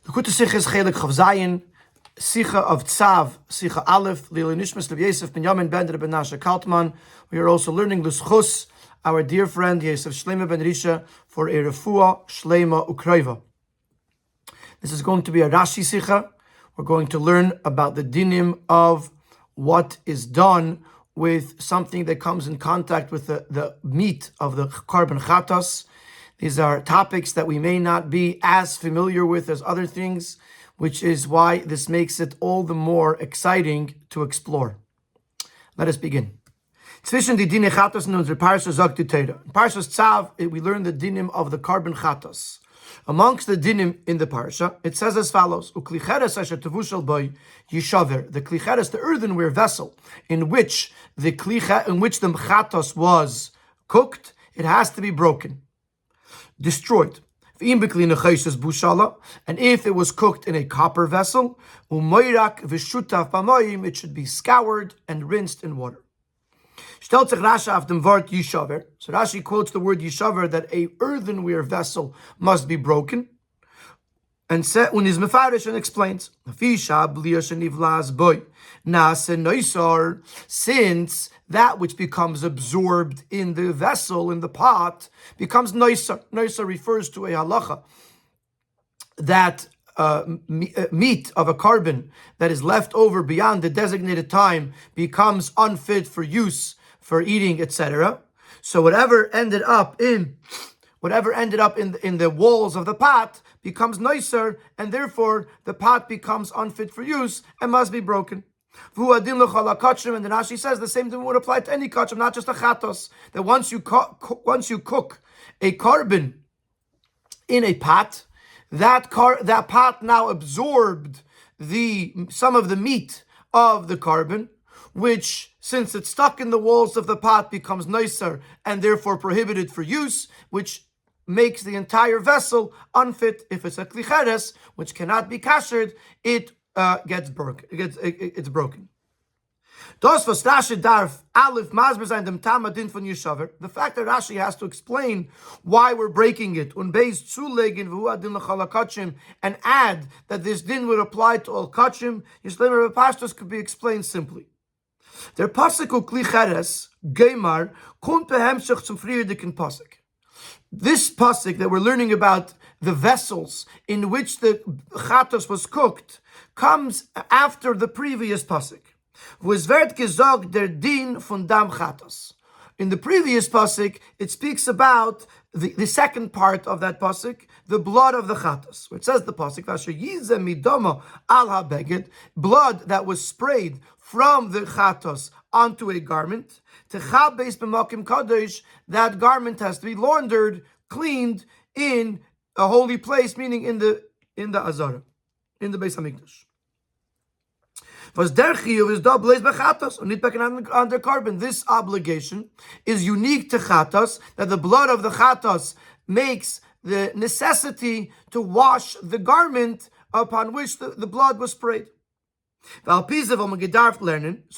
Gute Sicha is Chelek Chav Zayin, Sicha of Tzav, Sicha Aleph, Lili Nishmas Lev Yosef Ben Yamin Ben Rabbi Nasha Kaltman. We are also learning L'Schus, our dear friend Yosef Shlema Ben Risha, for a Refuah Shlema Ukreiva. This is going to be a Rashi Sicha. We're going to learn about the dinim of what is done with something that comes in contact with the meat of the carbon chatas. These are topics that we may not be as familiar with as other things, which is why this makes it all the more exciting to explore. Let us begin. Zwischen die Dine Chatas in unserer Parsha sagt die Teira. In Parshas Tzav, we learn the dinim of the carbon chatas. Amongst the dinim in the parsha, it says as follows: "Uklicheres asher tevushel boy yishaver." The klicheres, the earthenware vessel in which the chatos was cooked, it has to be broken, destroyed. And if it was cooked in a copper vessel, it should be scoured and rinsed in water. Stellt sich Rashi auf dem Wort Yishaver. So Rashi quotes the word Yishaver, that a earthenware vessel must be broken, and is mefarish and explains, since that which becomes absorbed in the vessel, in the pot, becomes noisar. Noisar refers to a halacha that meat of a carbon that is left over beyond the designated time becomes unfit for use, for eating, etc. So whatever ended up in the walls of the pot becomes noisar, and therefore the pot becomes unfit for use and must be broken. And the Rashi says the same thing would apply to any kachim, not just a chatos. That once you cook a carbon in a pot, that pot now absorbed some of the meat of the carbon, which, since it's stuck in the walls of the pot, becomes noisar and therefore prohibited for use, which makes the entire vessel unfit. If it's a klicheres, which cannot be kashered, it gets broken. It's broken. The fact that Rashi has to explain why we're breking it, and add that this din would apply to all kachim, Yisrael pastors could be explained simply. Der pasuk klicheres geimar kommt behemshach zum friedigen pasuk. This pasuk that we're learning about, the vessels in which the chatos was cooked, comes after the previous pasuk. Was wird gesagt der din von dam chatos. In the previous pasuk, it speaks about the second part of that pasuk, the blood of the chatos. It says the pasuk, "Vasher yizeh midama al habeged," blood that was sprayed from the chatos onto a garment. Techabes b'makim kadosh, that garment has to be laundered, cleaned in a holy place, meaning in the azara, in the Beis Hamikdash. Was der chiyuv is double is bechatos, and nit under carbon. This obligation is unique to chatos, that the blood of the chatos makes the necessity to wash the garment upon which the blood was sprayed. So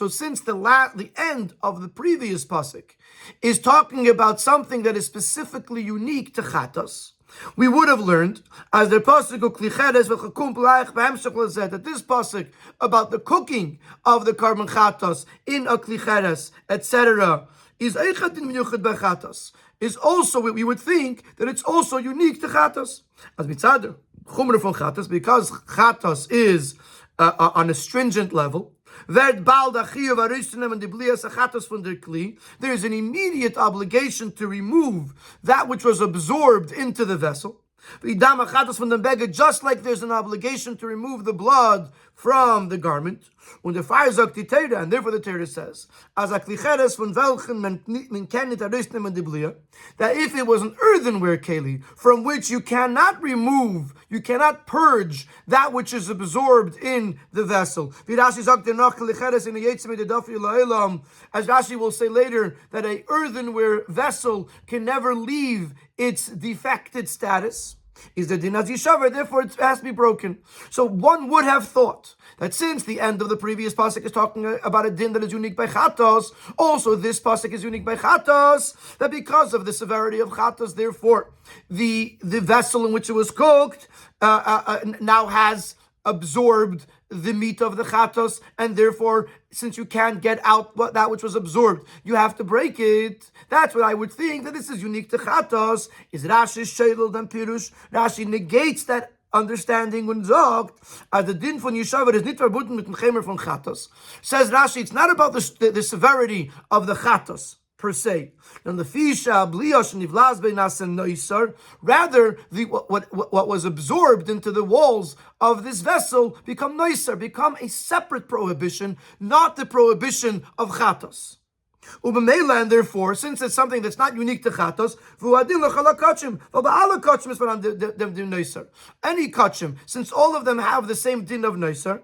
since the end of the previous pasuk is talking about something that is specifically unique to chatos, we would have learned as the pasuk that this pasuk about the cooking of the carbon chatos in a klicheres, etc., is also, we would think that it's also unique to chatos. As mitzad chumra from chatos, because chatos is on a stringent level, there is an immediate obligation to remove that which was absorbed into the vessel. Just like there's an obligation to remove the blood from the garment. And therefore the Torah says, that if it was an earthenware keli from which you cannot remove, you cannot purge that which is absorbed in the vessel. As Rashi will say later, that a earthenware vessel can never leave its defected status. is the din as yishaver, therefore it has to be broken. So one would have thought that since the end of the previous pasuk is talking about a din that is unique by chatos, also this pasuk is unique by chatos, that because of the severity of chatos, therefore the vessel in which it was cooked now has absorbed the meat of the chatos, and therefore, since you can't get out that which was absorbed, you have to break it. That's what I would think, that this is unique to chatos. Is Rashi sheitel than pirush? Rashi negates that understanding und sagt, as the din von Yeshavar is nicht verbunden mit dem Chemer von chatos. Says Rashi, it's not about the severity of the chatos per se. And the fisha bliosh nivlaz beinasen noisar, rather what was absorbed into the walls of this vessel become noisar, become a separate prohibition, not the prohibition of chatos. And therefore, since it's something that's not unique to chatos, any kachim, since all of them have the same din of noisar,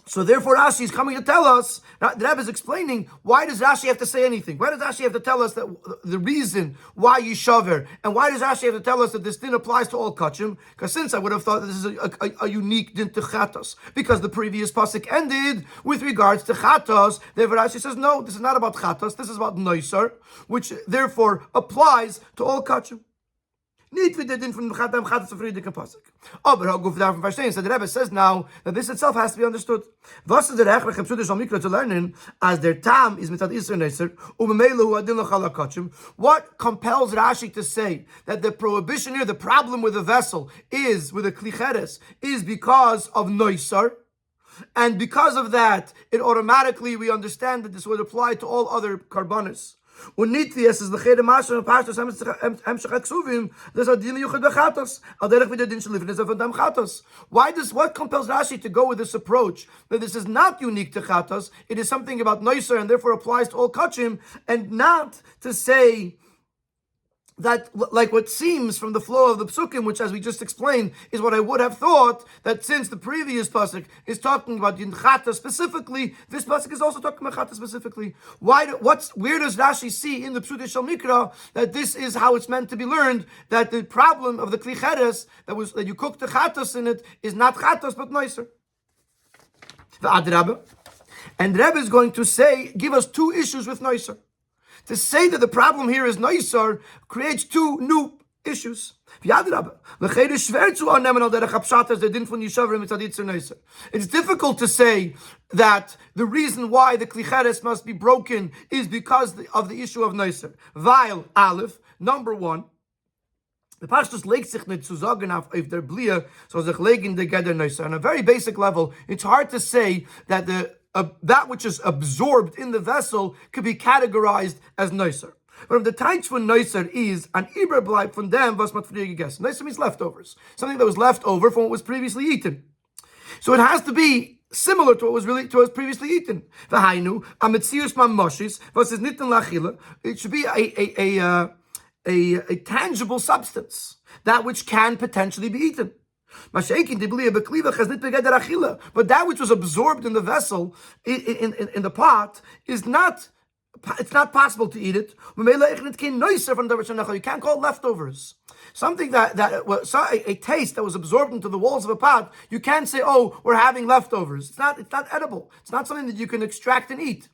so therefore Rashi is coming to tell us, the Rebbe is explaining, why does Rashi have to say anything? Why does Rashi have to tell us that the reason why you shaver? And why does Rashi have to tell us that this din applies to all kachim? Because since I would have thought that this is a unique din to chatos, because the previous pasuk ended with regards to chatos, therefore Rashi says, no, this is not about chatos, this is about noisar, which therefore applies to all kachim. Nicht wie der Din von Chatas zu Friedrich Pasuk. Aber how gut davon verstehen. So the Rebbe says now that this itself has to be understood. Was ist der Echlich im Psudish Mikra to learn as their tam is mitzad Isser Neser u'b'meilu hu adin l'chal hakachim? What compels Rashi to say that the prohibition here, the problem with the vessel is, with the klicheres, is because of Neisar? And because of that, it automatically, we understand that this would apply to all other karbanis. Und nicht wie es ist lechede Masche und Pashtos hemshach aksuvim, das hat din yuchad bechatos, al derech wie der din shalifin is of dem chatos. What compels Rashi to go with this approach, that this is not unique to chatos, it is something about noiser and therefore applies to all kachim, and not to say that, like what seems from the flow of the psukim, which as we just explained, is what I would have thought, that since the previous pasuk is talking about yin chata specifically, this pasuk is also talking about chata specifically. Where does Rashi see in the Psutei Shel Mikra that this is how it's meant to be learned, that the problem of the klicheres, that you cook the chatas in it, is not chatas but noiser? And Rebbe is going to give us two issues with noiser. To say that the problem here is noisar creates two new issues. It's difficult to say that the reason why the klicheres must be broken is because of the issue of noisar. Weil Aleph, number one, the Pashtus legt sich nicht zu sagen auf der Blia, so sich legen together noisar. On a very basic level, it's hard to say that that which is absorbed in the vessel could be categorized as noiser. But if the taich von noiser is an Iberbleib von dem was man früher gegessen. Noiser means leftovers, something that was left over from what was previously eaten. So it has to be similar to what was previously eaten. V'hainu ametzius man moshis was is nitten lachila. It should be a tangible substance, that which can potentially be eaten. But that which was absorbed in the vessel, in the pot, it's not possible to eat it. You can't call it leftovers. Something that was a taste that was absorbed into the walls of a pot, you can't say, oh, we're having leftovers. It's not edible. It's not something that you can extract and eat.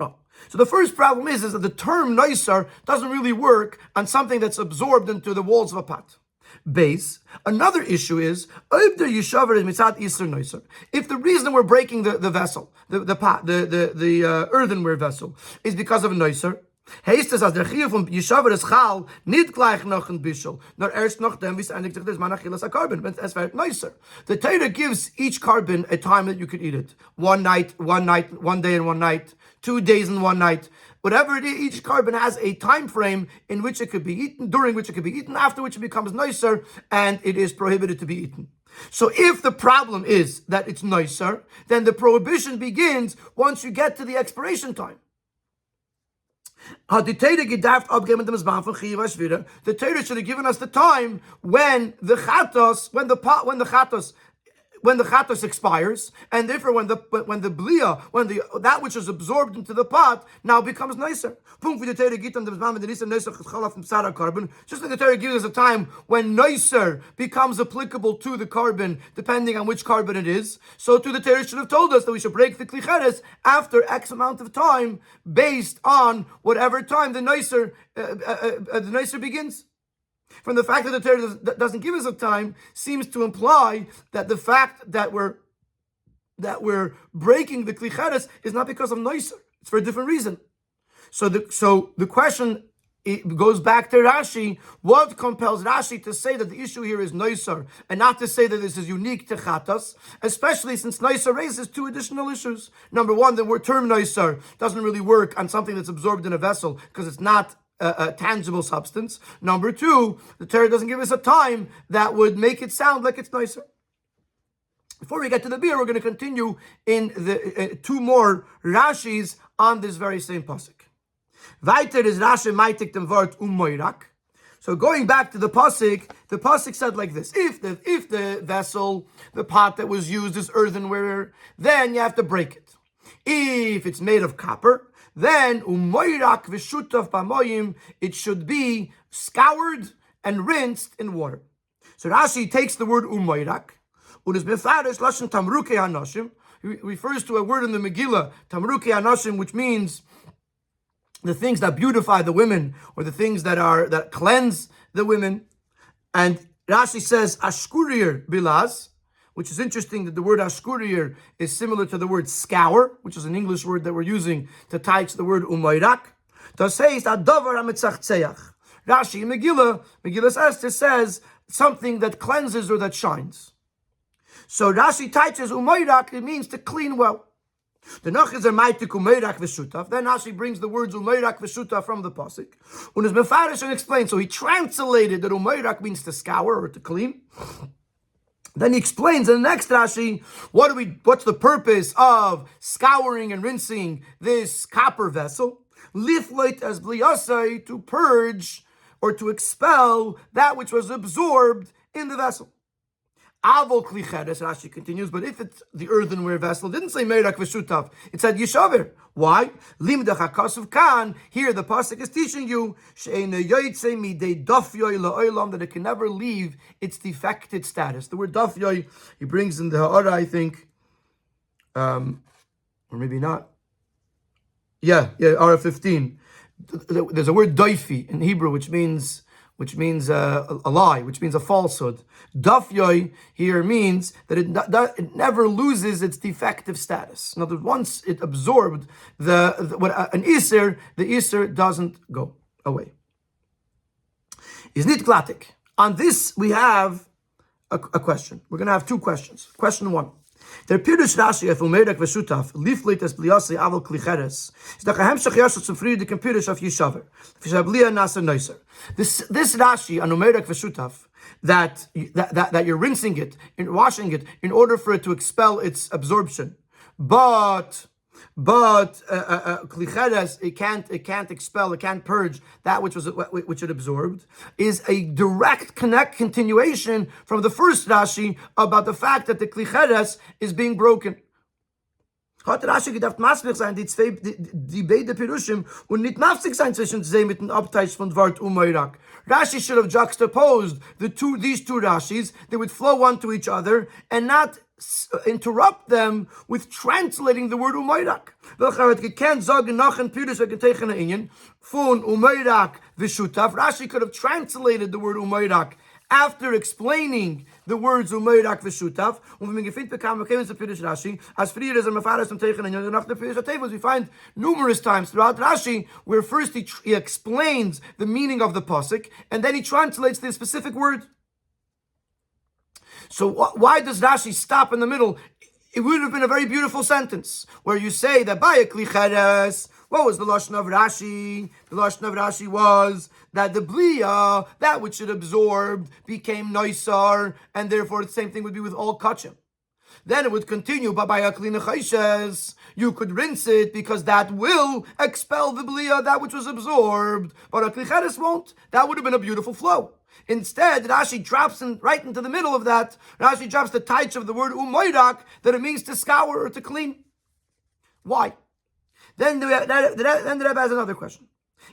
Oh. So the first problem is that the term noisar doesn't really work on something that's absorbed into the walls of a pot. Base. Another issue is if the reason we're breaking the vessel, the pot, the earthenware vessel, is because of a noiser, heißt es, als der Chiyuv von Yeshaver es Chal nicht gleich noch ein Bishul, nor erst nachdem, wie es endigt sich das Manachilas HaKarbon, wenn es wird noiser. The Torah gives each carbon a time that you could eat it. One day and one night, 2 days and one night. Whatever it is, each carbon has a time frame in which it could be eaten, during which it could be eaten, after which it becomes noiser, and it is prohibited to be eaten. So if the problem is that it's noiser, then the prohibition begins once you get to the expiration time. The Torah should have given us the time when the chatos when the chatos expires, and therefore when the blia, that which is absorbed into the pot now becomes nicer. Just like the Torah gives us a time when nicer becomes applicable to the carbon, depending on which carbon it is. So too the Torah should have told us that we should break the klicheres after X amount of time, based on whatever time the nicer begins. From the fact that the Torah doesn't give us a time seems to imply that the fact that we're breaking the klicheres is not because of nicer; it's for a different reason. So the question, it goes back to Rashi. What compels Rashi to say that the issue here is nicer and not to say that this is unique to chatas, especially since nicer raises two additional issues. Number one, the word term nicer doesn't really work on something that's absorbed in a vessel because it's not a tangible substance. Number two, the Torah doesn't give us a time that would make it sound like it's nicer. Before we get to the beer, we're going to continue in the two more Rashis on this very same pasuk. Weiter is Rashi meitik dem Wort moirak. So going back to the pasuk said like this: if the vessel, the pot that was used is earthenware, then you have to break it. If it's made of copper, then umoirak v'shutav b'moyim, it should be scoured and rinsed in water. So Rashi takes the word umoirak, u'nis mefarish lashon tamrukei hanoshim. He refers to a word in the Megillah, tamrukei hanoshim, which means the things that beautify the women, or the things that cleanse the women. And Rashi says ashkurir bilaz, which is interesting that the word ashkurir is similar to the word scour, which is an English word that we're using to tie to the word umayrak. To say is adavar hamitzachzeach. Rashi in Megillah's Esther says something that cleanses or that shines. So Rashi teaches umayrak, it means to clean well. The nachas are meitik umayrak v'shutaf. Then Rashi brings the words umayrak v'shutaf from the pasuk, and is mefarish and explains. So he translated that umayrak means to scour or to clean. Then he explains in the next Rashi, what's the purpose of scouring and rinsing this copper vessel? Lifleit as bliyasai, to purge or to expel that which was absorbed in the vessel. Avol klicheres, Rashi continues, but if it's the earthenware vessel, it didn't say meirak v'shutav, it said yishaver. Why? Limdach hakasuv kan. Here the pasuk is teaching you that it can never leave its defected status. The word dafyoy he brings in the ha'ara, I think, or maybe not. Yeah, ha'ara 15. There's a word doifi in Hebrew, which means a lie, which means a falsehood. Dafyoy here means that it never loses its defective status. In other words, once it absorbed an iser, the iser doesn't go away. Is nit klatik. On this we have a question. We're going to have two questions. Question one. Der Pirush Rashi of Umerak v'shutaf liflit es bliasi aval klicheres. Is the hemshach yashot zum friedigen Pirush of Yishaver. Fishablia nasa noiser. This Rashi on Umerak v'shutaf that you're rinsing it and washing it in order for it to expel its absorption, but klicheres it can't expel, it can't purge that which it absorbed, is a direct continuation from the first Rashi about the fact that the klicheres is being broken. Hat Rashi gedacht masbich sein die beide Pirushim und nicht mafsig sein zwischen sie mit dem Abteich von Wort umayrak. Rashi should have juxtaposed these two Rashis. They would flow one to each other and not interrupt them with translating the word umayrak. Rashi could have translated the word umayrak after explaining the words umayrak v'shutav. We find numerous times throughout Rashi where first he explains the meaning of the pasuk and then he translates the specific word. So why does Rashi stop in the middle? It would have been a very beautiful sentence where you say that by a klicheres. What was the lashon of Rashi? The lashon of Rashi was that the blia, that which it absorbed, became noisar, and therefore the same thing would be with all kachim. Then it would continue, but by a klinechaishes, you could rinse it because that will expel the blia, that which was absorbed, but a klicheres won't. That would have been a beautiful flow. Instead, Rashi drops right into the middle of that. Rashi drops the taich of the word umoirak, that it means to scour or to clean. Why? Then the Rebbe has another question.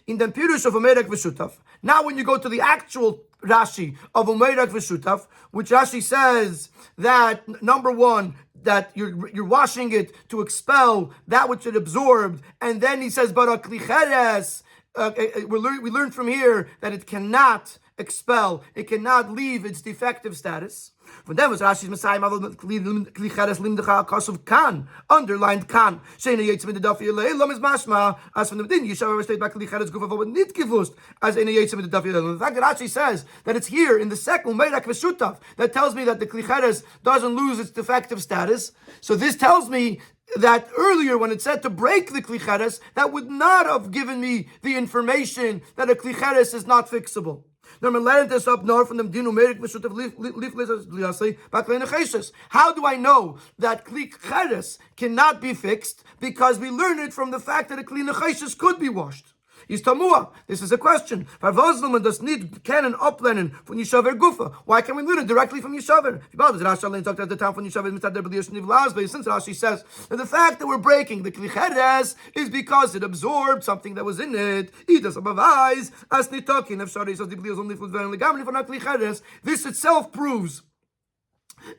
In the Pirush of Umeirek V'Shutaf, now when you go to the actual Rashi of Umeirek V'Shutaf, which Rashi says that, number one, that you're washing it to expel that which it absorbed, and then he says, but klicheres, we learn from here that it cannot expel, it cannot leave its defective status. Von dem was Rashi's Messiah klicheres limdecha kasav kan, underlined kan. Sheina yetz mit dafi leilam is mashma as from the din Yeshua steht by klicheres gufa but nit gewusst as eine yetz mit dafi leilam. The fact that Rashi says that it's here in the second Umeirek V'Shutaf that tells me that the klicheres doesn't lose its defective status. So this tells me that earlier when it said to break the klicheres, that would not have given me the information that a klicheres is not fixable. How do I know that klicheres cannot be fixed? Because we learn it from the fact that a klicheres could be washed. Is tamua. This is a question. Why can we learn it directly from Yeshaver? Since Rashi says that the fact that we're breaking the klicheres is because it absorbed something that was in it. This itself proves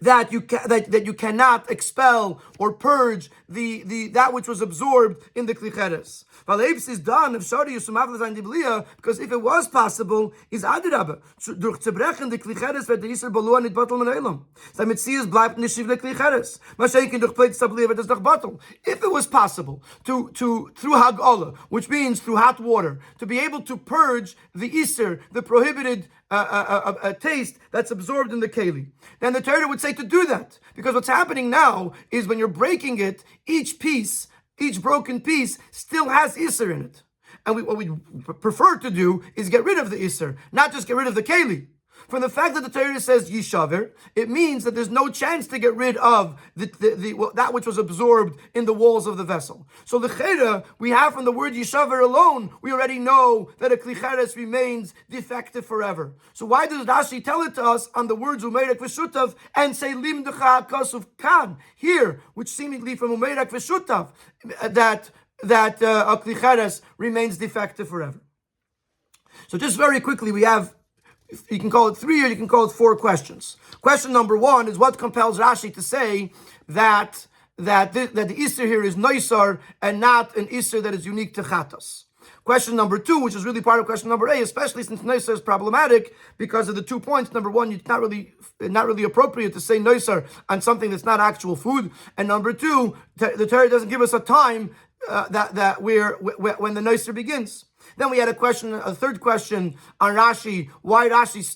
that you cannot expel or purge the that which was absorbed in the klicheres. Is done because if it was possible, is adirabah durch zerbrechen the klicheres wird der Yisrael balua nit batel min elam. Damit sie es bleibt nicht the klicheres. Mashenkin durch pleit sablia wird es doch batel. If it was possible to through hagala, which means through hot water, to be able to purge the iser, the prohibited a taste that's absorbed in the keli, then the Torah would say to do that, because what's happening now is when you're breaking it, each broken piece still has iser in it, and what we prefer to do is get rid of the iser, not just get rid of the keli. From the fact that the Torah says yishaver, it means that there's no chance to get rid of that which was absorbed in the walls of the vessel. So the chera we have from the word yishaver alone, we already know that a klicheres remains defective forever. So why does Rashi tell it to us on the words Umeirek V'Shutaf and say limdecha kasuv kan here, which seemingly from Umeirek V'Shutaf that a klicheres remains defective forever? So just very quickly, we have, you can call it 3 or you can call it 4 questions. Question number 1 is what compels Rashi to say that the Isser here is Noisar and not an Isser that is unique to Chatas. Question number 2, which is really part of question number A, especially since Noisar is problematic because of the 2 points. Number 1, it's not really appropriate to say Noisar on something that's not actual food. And number 2, the Torah doesn't give us a time when the Noisar begins. Then we had a third question on Rashi, why Rashi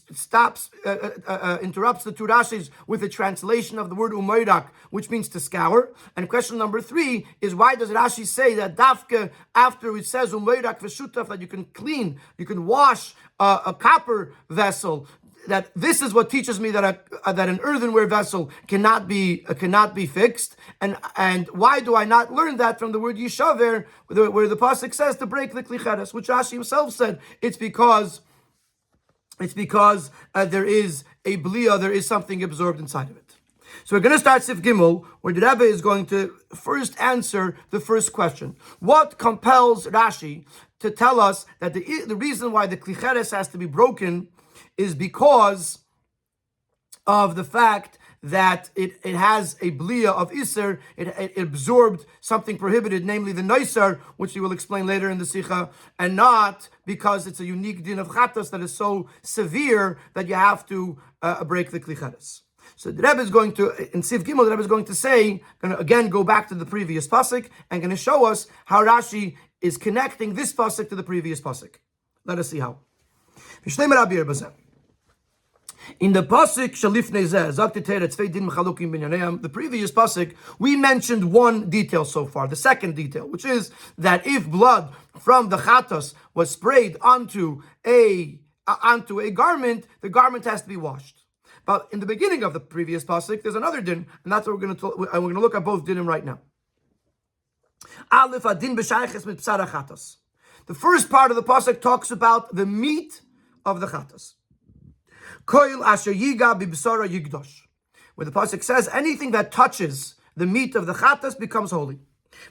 interrupts the 2 Rashis with a translation of the word umoirak, which means to scour. And question number 3 is why does Rashi say that dafke, after it says umoirak v'shutaf, that you can wash a copper vessel, that this is what teaches me that an earthenware vessel cannot be fixed, and why do I not learn that from the word yishaver, where the pasuk says to break the klicheres, which Rashi himself said it's because there is a blia, there is something absorbed inside of it. So we're going to start Sif Gimel, where the Rebbe is going to first answer the first question. What compels Rashi to tell us that the reason why the klicheres has to be broken is because of the fact that it has a blia of Isser, it absorbed something prohibited, namely the Noisar, which we will explain later in the Sikha, and not because it's a unique din of Chatas that is so severe that you have to break the Klicheres. So the Rebbe is going to, in Sif Gimel, the Rebbe is going to say, going to again go back to the previous pasuk, and going to show us how Rashi is connecting this pasuk to the previous pasuk. Let us see how. In the pasuk Shalifnei Zeh, the previous pasuk, we mentioned one detail so far, the second detail, which is that if blood from the chatas was sprayed onto a garment, the garment has to be washed. But in the beginning of the previous pasuk, there's another din, and that's what we're going to look at both dinim right now. Aleph adin b'shayches mit psar chatas. The first part of the pasuk talks about the meat of the chatas. Koil asher yiga bibsara yigdosh. Where the pasuk says anything that touches the meat of the chatas becomes holy.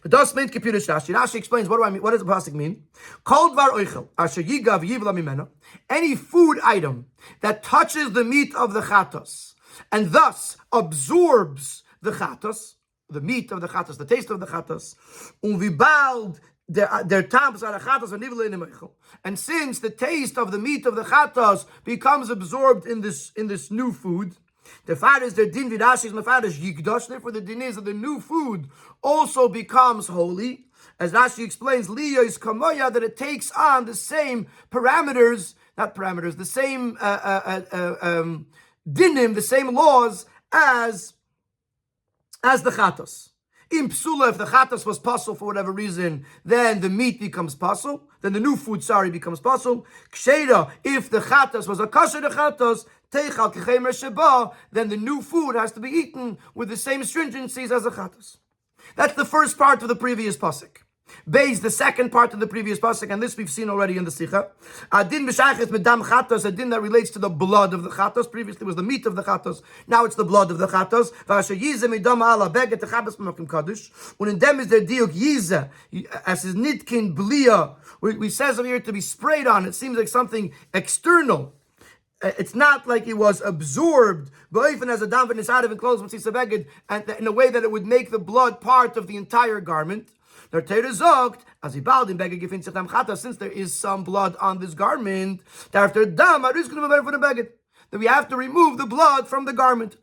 But does mean computer Rashi. Rashi explains what do I mean? What does the pasuk mean? Kol dvar oichel asher yiga v'yivla mimena. Any food item that touches the meat of the chatas and thus absorbs the chatas, the meat of the chatas, the taste of the chatas, unvibald their tabs are the chatas and nivla in the. And since the taste of the meat of the chatas becomes absorbed in this new food, the fact is their din vidashis mafadish yigdash. Therefore, the din is that the new food also becomes holy. As Rashi explains, liya is kamoya, that it takes on the same parameters, not parameters, the same dinim, the same laws as the chatas. In psula, if the chatas was pasul for whatever reason, then the meat becomes pasul. Then the new food, becomes pasul. Ksheira, if the chatas was a kasher the chatas, teichal k'chemer sheba, then the new food has to be eaten with the same stringencies as the chatas. That's the first part of the previous pasuk. Beis, the second part of the previous pasuk, and this we've seen already in the Sikha. Adin b'shayches medam chatos, a din that relates to the blood of the chatos. Previously was the meat of the chatos. Now it's the blood of the chatos. V'asher yizeh medam ala beget techabes b'makom kadosh. When in them is their diuk yizeh, as is nitkin blia, we says over here to be sprayed on. It seems like something external. It's not like it was absorbed, but even as a dam v'nisad of clothes once he's a beged, and in a way that it would make the blood part of the entire garment. Since there is some blood on this garment, then we have to remove the blood from the garment.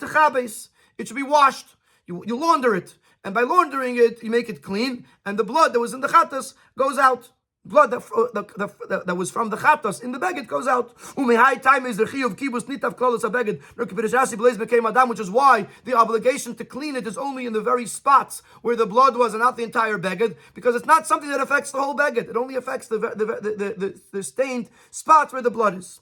It should be washed. You launder it. And by laundering it, you make it clean, and the blood that was in the chatas goes out. Blood that was from the chatos in the beged goes out. Time is the chiyuv kibus nitav klolos habeged. Which is why the obligation to clean it is only in the very spots where the blood was and not the entire beged, because it's not something that affects the whole beged. It only affects the stained spots where the blood is.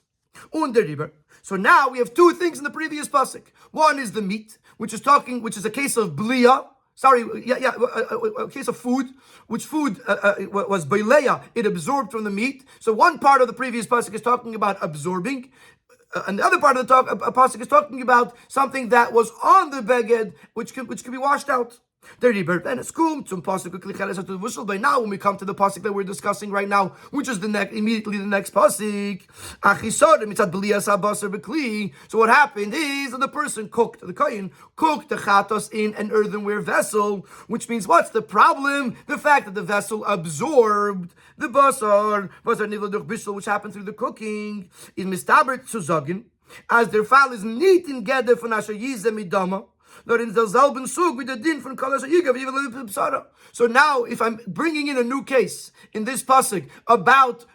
So now we have two things in the previous pasuk. One is the meat, which is a case of blia. A case of food, which food was beileya, it absorbed from the meat. So one part of the previous pasuk is talking about absorbing, and the other part of the pasuk is talking about something that was on the beged, which can be washed out. Now, when we come to the pasuk that we're discussing right now, which is immediately the next pasuk. So what happened is that the person cooked the chatos in an earthenware vessel, which means what's the problem? The fact that the vessel absorbed the basar which happened through the cooking, is mistaber tzuzagin, as their fall is neat in gather for nasher yizeh midama. So now, if I'm bringing in a new case in this pasuk about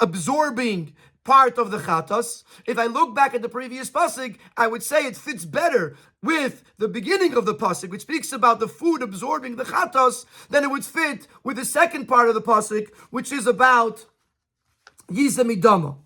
absorbing part of the chatas, if I look back at the previous pasuk, I would say it fits better with the beginning of the pasuk, which speaks about the food absorbing the chatas, than it would fit with the second part of the pasuk, which is about yizeh midama.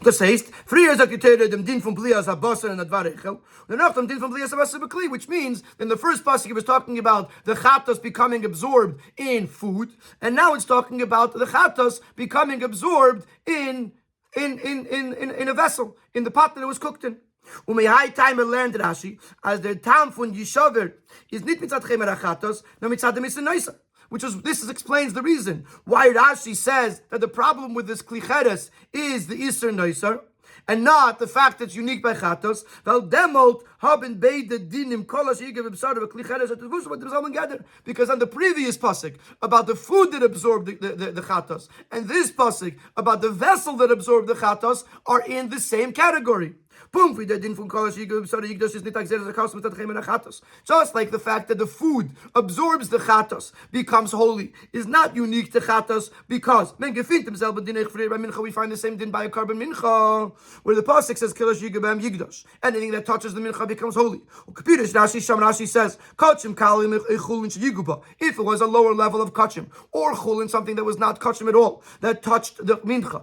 Das heißt, früher sagt die Teure dem Din von Blias Abasar and Advarechel, and after dem Din von Blias Abasar Bekli, which means in the first pasuk it was talking about the chatas becoming absorbed in food, and now it's talking about the chatas becoming absorbed in a vessel, in the pot that it was cooked in. High time learned Rashi as the time von Yishaver is nicht mitzad chemer chatas, no mitzad the misenoisa. This explains the reason why Rashi says that the problem with this klicheres is the Isser Neusar, and not the fact that it's unique by Chatos. Because on the previous pasuk about the food that absorbed the Chatos, and this pasuk about the vessel that absorbed the Chatos are in the same category. Just like the fact that the food absorbs the chatos, becomes holy, is not unique to chatos, because we find the same din by a carbon mincha, where the pasuk says anything that touches the mincha becomes holy. Rashi says if it was a lower level of kachim, or chulin, something that was not kachim at all, that touched the mincha,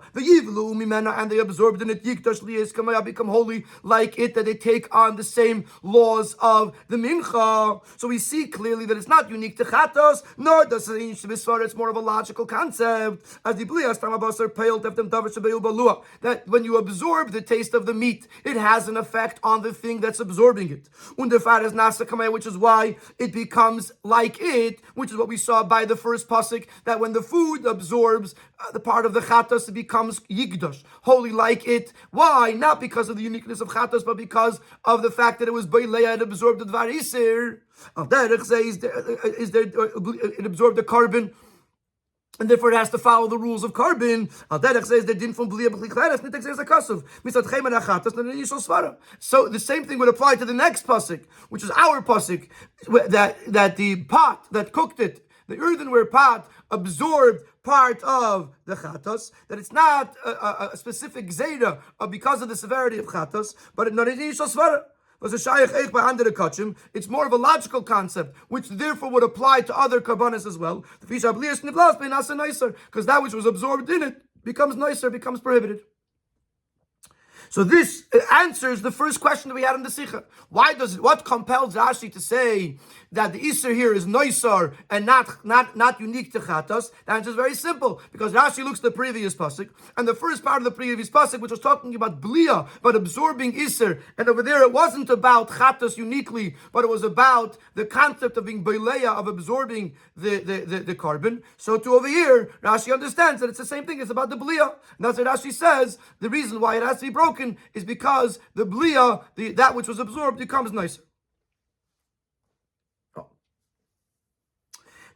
and they absorbed in it, become holy. holy like it, that they take on the same laws of the mincha. So we see clearly that it's not unique to chatos, nor does it it's more of a logical concept. As the that when you absorb the taste of the meat, it has an effect on the thing that's absorbing it. Which is why it becomes like it, which is what we saw by the first pasuk, that when the food absorbs the part of the chatos, it becomes yigdash, holy like it. Why? Not because of the uniqueness of chatos, but because of the fact that it was beileya, it absorbed the dvar iser. It absorbed the carbon, and therefore it has to follow the rules of carbon. So the same thing would apply to the next pasuk, which is our pasuk, that the pot that cooked it, the earthenware pot, absorbed part of the chatos, that it's not a specific zera because of the severity of chatos, but not an initial svara. It's more of a logical concept, which therefore would apply to other karbanas as well. Because that which was absorbed in it becomes nicer, becomes prohibited. So this answers the first question that we had in the Sikha. What compels Rashi to say that the Isser here is noisar and not unique to Chatos? The answer is very simple, because Rashi looks at the previous pasuk, and the first part of the previous pasuk, which was talking about Blia, but absorbing Isser, and over there it wasn't about Chatos uniquely, but it was about the concept of being Beileya, of absorbing the carbon. So to over here, Rashi understands that it's the same thing, it's about the Blia. And that's what Rashi says, the reason why it has to be broken is because the Blia, that which was absorbed, becomes nicer.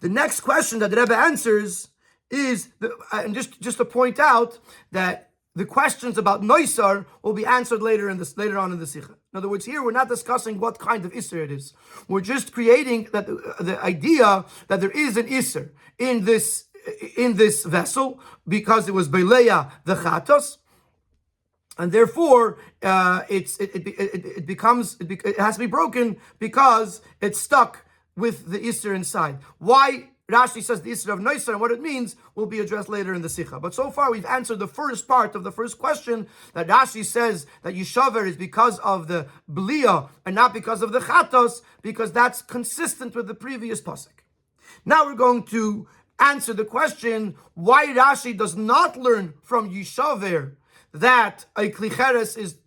The next question that the Rebbe answers is, and just to point out that the questions about Noisar will be answered later on in the Sikha. In other words, here we're not discussing what kind of Isser it is. We're just creating that the idea that there is an Isser in this vessel because it was Beileya the Chatos, and therefore it has to be broken because it's stuck with the Isser inside. Why Rashi says the Isser of Noisar and what it means will be addressed later in the Sikha. But so far we've answered the first part of the first question, that Rashi says that Yishaver is because of the Blia and not because of the Chatos, because that's consistent with the previous pasuk. Now we're going to answer the question why Rashi does not learn from Yishaver that a klicheres is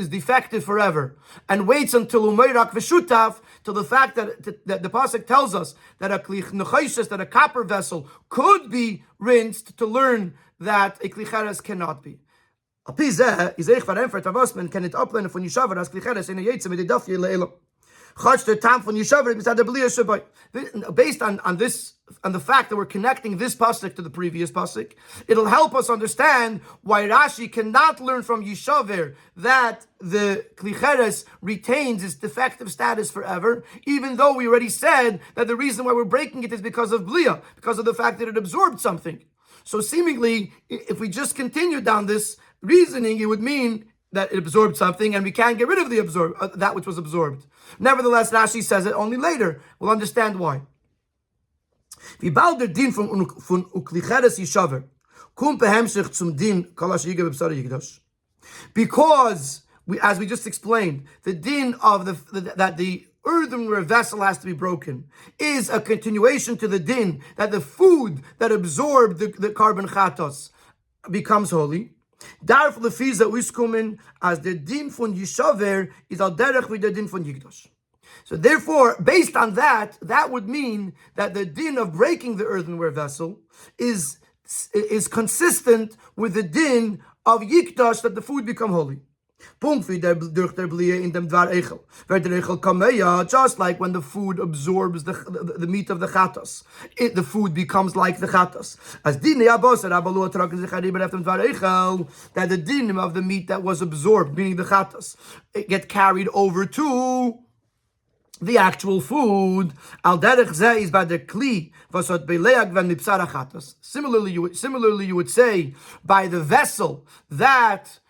defective forever, and waits until umeirak v'shutaf, till the fact that the pasuk tells us that a klicheres, that a copper vessel could be rinsed, to learn that a klicheres cannot be. Based on this, and the fact that we're connecting this pasuk to the previous pasuk, it'll help us understand why Rashi cannot learn from Yishaver that the klicheres retains its defective status forever, even though we already said that the reason why we're breaking it is because of Blia, because of the fact that it absorbed something. So seemingly, if we just continue down this reasoning, it would mean that it absorbed something, and we can't get rid of that which was absorbed. Nevertheless, Rashi says it only later. We'll understand why. Because, as we just explained, the din of that the earthenware vessel has to be broken is a continuation to the din that the food that absorbed the carbon chatos becomes holy. Darf lefiza uskumen as the din von Yishaver is al derech with the din von Yigdash. So therefore, based on that would mean that the din of breaking the earthenware vessel is consistent with the din of Yikdash, that the food become holy. Just like when the food absorbs the meat of the chatos, the food becomes like the chatos. As that the din of the meat that was absorbed, meaning the chatos, it get carried over to the actual food. Al derech zeh is by the kli vasot beleag van nipsara chatos. Similarly, you would say by the vessel that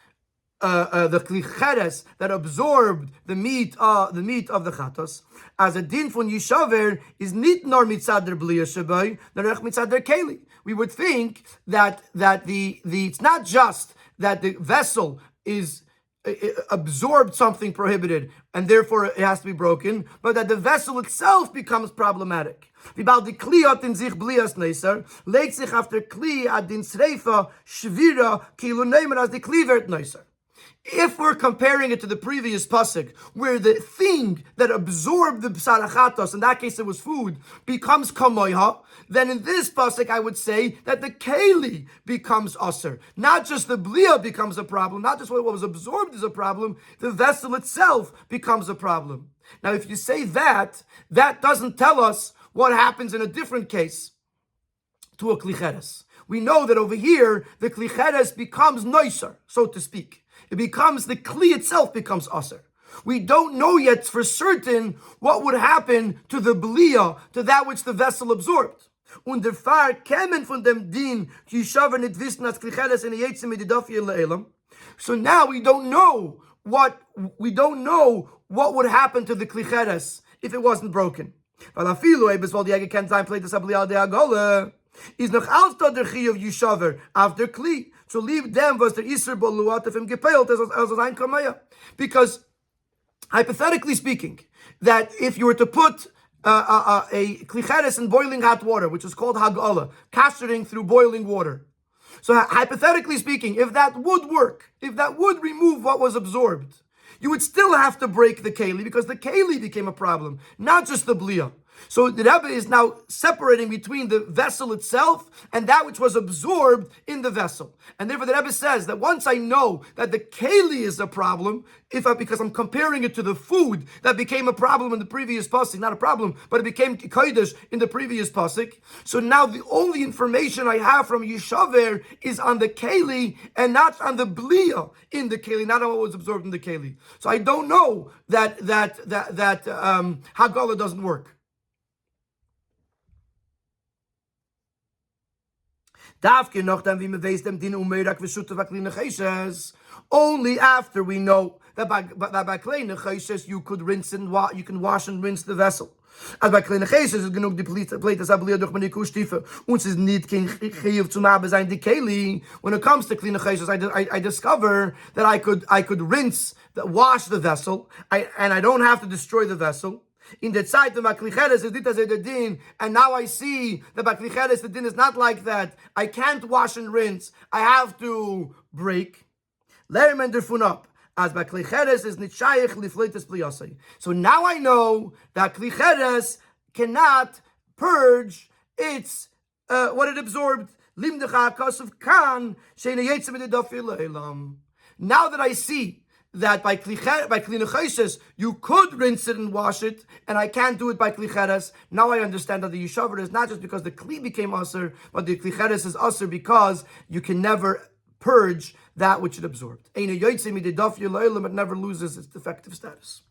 the klicheres that absorbed the meat of the chatos, as a din von Yishaver is nit nor mitzader blia shabai, narech mitzader keli. We would think that the it's not just that the vessel is absorbed something prohibited, and therefore it has to be broken, but that the vessel itself becomes problematic. After kli adin sreifa shvira kilu neimer as the kli wird noiser. If we're comparing it to the previous pasuk, where the thing that absorbed the psarachatos, in that case it was food, becomes kamoiha, then in this pasuk I would say that the keli becomes aser. Not just the blia becomes a problem, not just what was absorbed is a problem, the vessel itself becomes a problem. Now if you say that, that doesn't tell us what happens in a different case to a klicheres. We know that over here, the klicheres becomes noiser, so to speak. It becomes, the kli itself becomes aser. We don't know yet for certain what would happen to the blia, to that which the vessel absorbed. Und der Fahr kämen von dem Din, die Shaver nicht wissen, als klicheres in die Yetzim mit die Dafir le'elam. So now we don't know what would happen to the klicheres if it wasn't broken. Weil afilu ebes weil die Ege kennt sein pleit das ablia de agole. Is noch als da der Chi of Yishaver after Kli. So leave them was the Isser Boluat of him gepeilt as ein Kamaya. Because, hypothetically speaking, that if you were to put a klicheres in boiling hot water, which is called hagala, castrating through boiling water. So hypothetically speaking, if that would work, if that would remove what was absorbed, you would still have to break the keli, because the keli became a problem, not just the blia. So the Rebbe is now separating between the vessel itself and that which was absorbed in the vessel. And therefore the Rebbe says that once I know that the keli is a problem, because I'm comparing it to the food that became a problem in the previous pasuk, not a problem, but it became kodesh in the previous pasuk. So now the only information I have from Yishaver is on the keli and not on the blia in the keli, not on what was absorbed in the keli. So I don't know that Hagala doesn't work. Only after we know that by klei necheshes you could rinse and you can wash and rinse the vessel. As by klei necheshes is genug die Pleite sablia durch meine Kushtiefe. Uns ist nicht kein chiyuv zum Abbe sein die keli. When it comes to klei necheshes, I discover that I could rinse, wash the vessel, and I don't have to destroy the vessel. In the Zeit of Baklicheres is dit as the din, and now I see that Baklicheres the din is not like that. I can't wash and rinse. I have to break. Lermen derfun up as Baklicheres is nitshayich lifleites pliyasei. So now I know that Klicheres cannot purge its what it absorbed. Limdecha kasav kan sheina yetzim edafil le'elam. Now that I see that by klinecheses you could rinse it and wash it, and I can't do it by klicheres. Now I understand that the yishaver is not just because the kli became aser, but the klicheres is aser because you can never purge that which it absorbed. It never loses its defective status.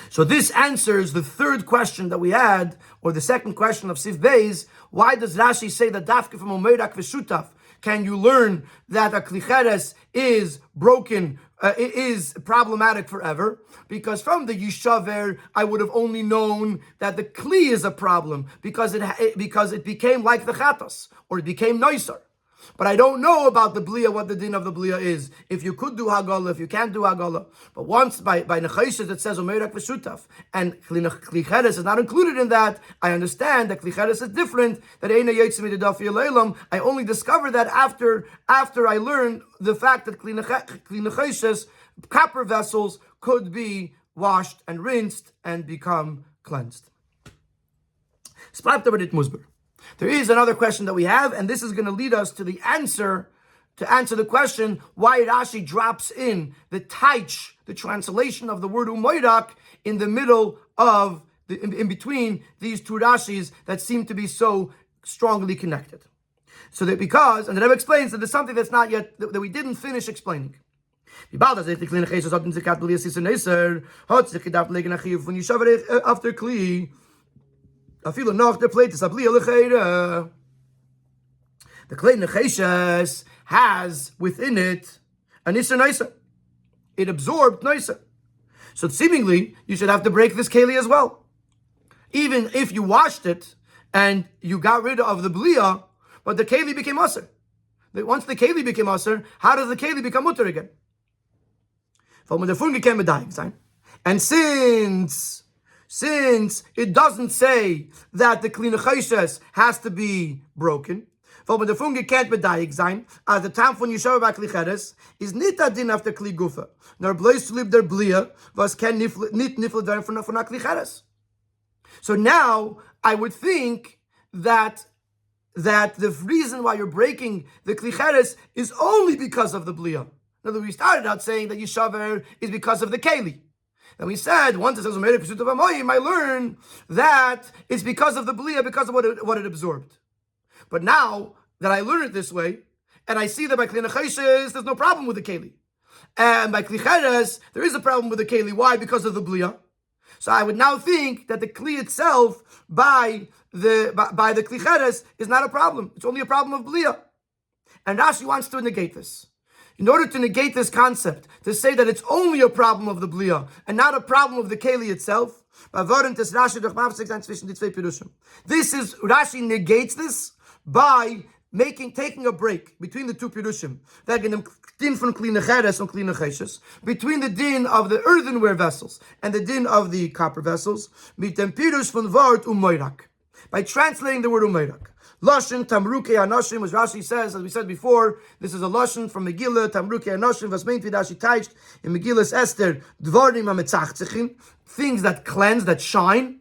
So this answers the third question that we had, or the second question of Sif Beis. Why does Rashi say that dafke from Omerak v'shutaf? Can you learn that a klicheres is broken, is problematic forever? Because from the Yishaver, I would have only known that the kli is a problem because it became like the chatas, or it became noiser. But I don't know about the blia, what the din of the blia is. If you could do hagala, if you can't do hagala. But once by nechayses it says omerak v'shutaf, and klicheres is not included in that, I understand that klicheres is different. That eina yetzim midafiyah leilam. I only discovered that after I learned the fact that klicheses, copper vessels, could be washed and rinsed and become cleansed. There is another question that we have, and this is going to lead us to the answer, the question why Rashi drops in the taich, the translation of the word umoirak, in the middle of, in between these two Rashis that seem to be so strongly connected. So that because, and the Rebbe explains that there's something that's not yet, that we didn't finish explaining. After Kli, the klei necheshes has within it an iser nicer. It absorbed nicer. So seemingly you should have to break this keli as well. Even if you washed it and you got rid of the blia, but the keli became aser. Once the keli became aser, how does the keli become mutter again? And since it doesn't say that the Kli Nechoshes has to be broken, can't be medayik sein, as the time von Yeshua by Kli Cheres is nit adin after Kli Gufa, nor bleis to live their blia, was can nit nifl down from a Kli Cheres. So now I would think that the reason why you're breaking the Kli Cheres is only because of the blia. Now we started out saying that Yeshaver is because of the Keli. And we said, once it says, I learn that it's because of the blia, because of what it absorbed. But now that I learn it this way, and I see that by Kli Nechoshes, there's no problem with the Keli. And by Kli Cheres, there is a problem with the Keli. Why? Because of the blia. So I would now think that the Kli itself, by the Kli Cheres, is not a problem. It's only a problem of blia. And Rashi wants to negate this. In order to negate this concept, to say that it's only a problem of the blia and not a problem of the keli itself, Rashi negates this by taking a break between the two pirushim, between the din of the earthenware vessels and the din of the copper vessels, by translating the word umayrak. Lashon Tamruke Anashim, as Rashi says, as we said before, this is a Lashon from Megillah, Tamruke Anashim, was meant to Rashi teicht in Megillah's Esther, Dvarim HaMetzachtzechin, things that cleanse, that shine.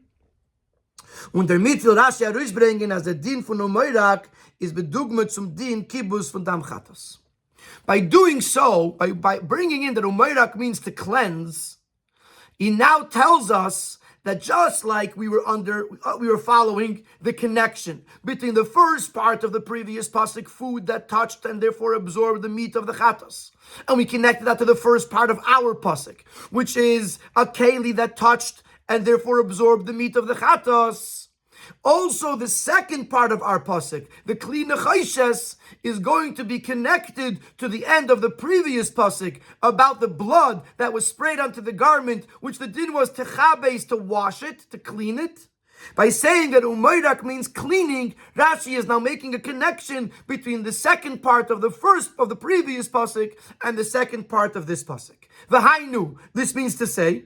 Und damit will Rashi herausbringen, as the Din von Umayrak is bedugmet zum Din Kibbus von Dam Chatos. By doing so, by bringing in that Umayrak means to cleanse, he now tells us that just like we were following the connection between the first part of the previous pasuk, food that touched and therefore absorbed the meat of the chatos, and we connected that to the first part of our pasuk, which is a keli that touched and therefore absorbed the meat of the chatos. Also, the second part of our pasuk, the Kli Nechoshes, is going to be connected to the end of the previous pasuk about the blood that was sprayed onto the garment, which the din was techabes, to wash it, to clean it. By saying that umayrak means cleaning, Rashi is now making a connection between the second part of the previous pasuk and the second part of this pasuk. V'hainu, this means to say,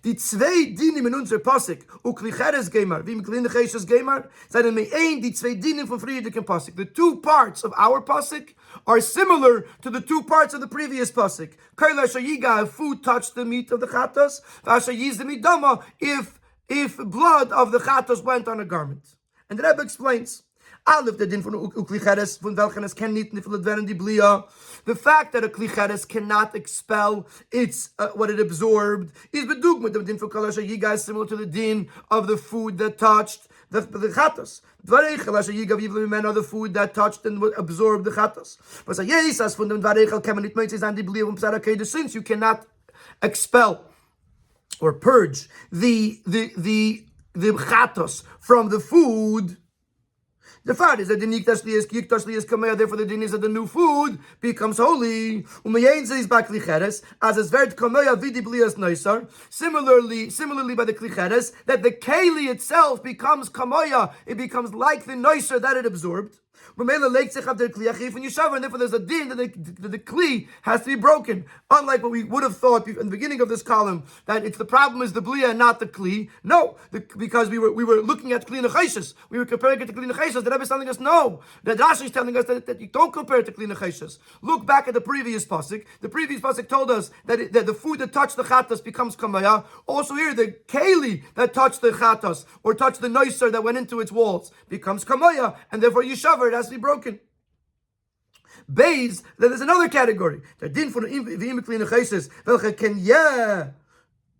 die zwei Dinim in unser Pasuk, Kli Cheres Gemar, wie Kli Nechoshes Gemar, seien me'ein die zwei Dinim von friedigen Pasuk. The two parts of our Pasuk are similar to the two parts of the previous Pasuk. Kol asher yiga, if food touched the meat of the chatos, v'asher yiz the midama, if blood of the chatos went on a garment. And the Rebbe explains, Aleph, the din von Kli Cheres, von welchen es kann nicht niflet werden die blia. The fact that a Kli Cheres cannot expel what it absorbed is bedugmet. The din for Kol Asher Yiga is similar to the din of the food that touched the chatos. Dvarechel Asher Yiga v'yivle mimeno, the food that touched and absorbed the chatos. But yes, as von dem Dvarechel kann man nicht meint sein die blia von Psar HaKedah, since you cannot expel or purge the chatos from the food. The fact is that the therefore the din is that the new food becomes holy. Similarly by the Kli Cheres, that the keli itself becomes kamoya, it becomes like the noiser that it absorbed. And therefore there's a din that the kli has to be broken. Unlike what we would have thought in the beginning of this column, that the problem is the blia and not the kli. No, because we were looking at Kli Nechoshes. We were comparing it to Kli Nechoshes. The Rebbe is telling us no. The Rashi is telling us that you don't compare it to Kli Nechoshes. Look back at the previous pasuk. The previous pasuk told us that the food that touched the chatos becomes kamaya. Also here, the keli that touched the chatos or touched the noiser that went into its walls becomes kamaya, and therefore yishaver, it has to be broken. Beis, then there's another category. Der din von Kli Nechoshes, welche ken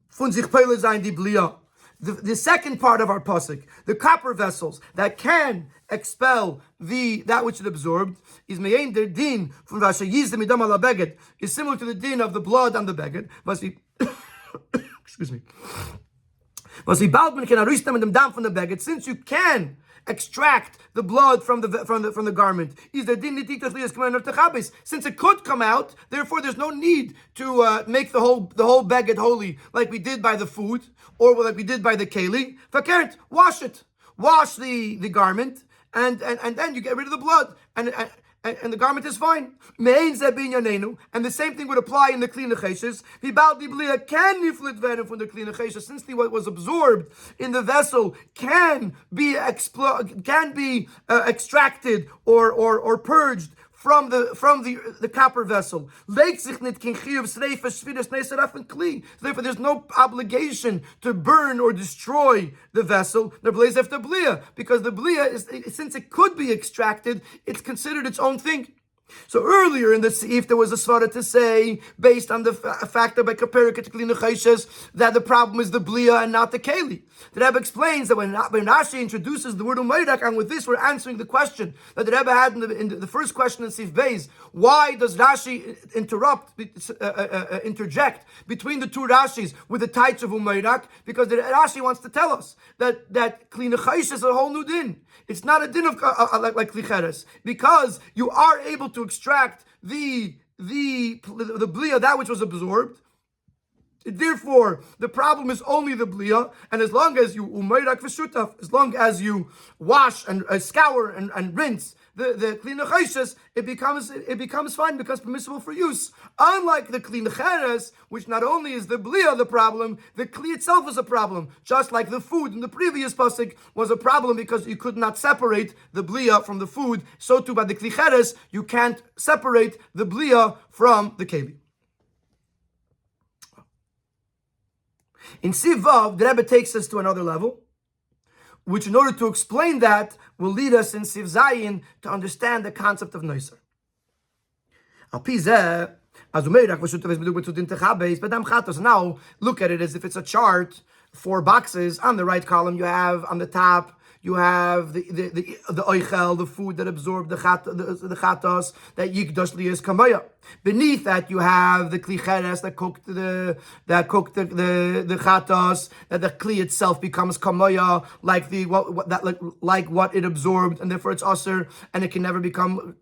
von sich peile sein die blia. The second part of our pasuk, the copper vessels that can expel that which it absorbed, is me'ein der din from vasher yiz the midam ala beged, is similar to the din of the blood on the beged. Must be excuse me. Must be baldman can arush them in them down from the beged, since you can extract the blood from the garment. Is the din since it could come out, therefore there's no need to make the whole beged holy like we did by the food or like we did by the keli. Fakert, wash the garment, and then you get rid of the blood, and and the garment is fine. And the same thing would apply in the Kli Necheshes. Since what was absorbed in the vessel can be extracted or purged from the copper vessel. Therefore, there's no obligation to burn or destroy the vessel, because the blia is, since it could be extracted, it's considered its own thing. So earlier in the Seif, there was a svara to say, based on the fact that by comparing it to Kli Necheshes, that the problem is the blia and not the keli. The Rebbe explains that when Rashi introduces the word umayrak, and with this we're answering the question that the Rebbe had in the first question in Seif Beis, why does Rashi interject between the two Rashis with the tights of umayrak? Because the Rashi wants to tell us that Kli Necheshes is a whole new din. It's not a din of like Kli Cheres, because you are able to extract the blia, that which was absorbed. Therefore, the problem is only the blia, and as long as you umayrak v'shutaf, as long as you wash and scour and rinse the Kli Necheshes, it becomes fine, becomes permissible for use. Unlike the Kli Cheres, which not only is the blia the problem, the kli itself is a problem. Just like the food in the previous pasuk was a problem because you could not separate the blia from the food, so too by the Kli Cheres you can't separate the blia from the keli. In Siv Vav, the Rebbe takes us to another level, which in order to explain that will lead us in Siv Zayin to understand the concept of Noiser. Now look at it as if it's a chart, 4 boxes. On the right column you have, on the top, you have the oichel, the food that absorbed the chatos, that yikdash liyas kamaya. Beneath that you have the kli cheres that cooked the chatos, that the kli itself becomes kamaya, like what it absorbed, and therefore it's aser, and it can never become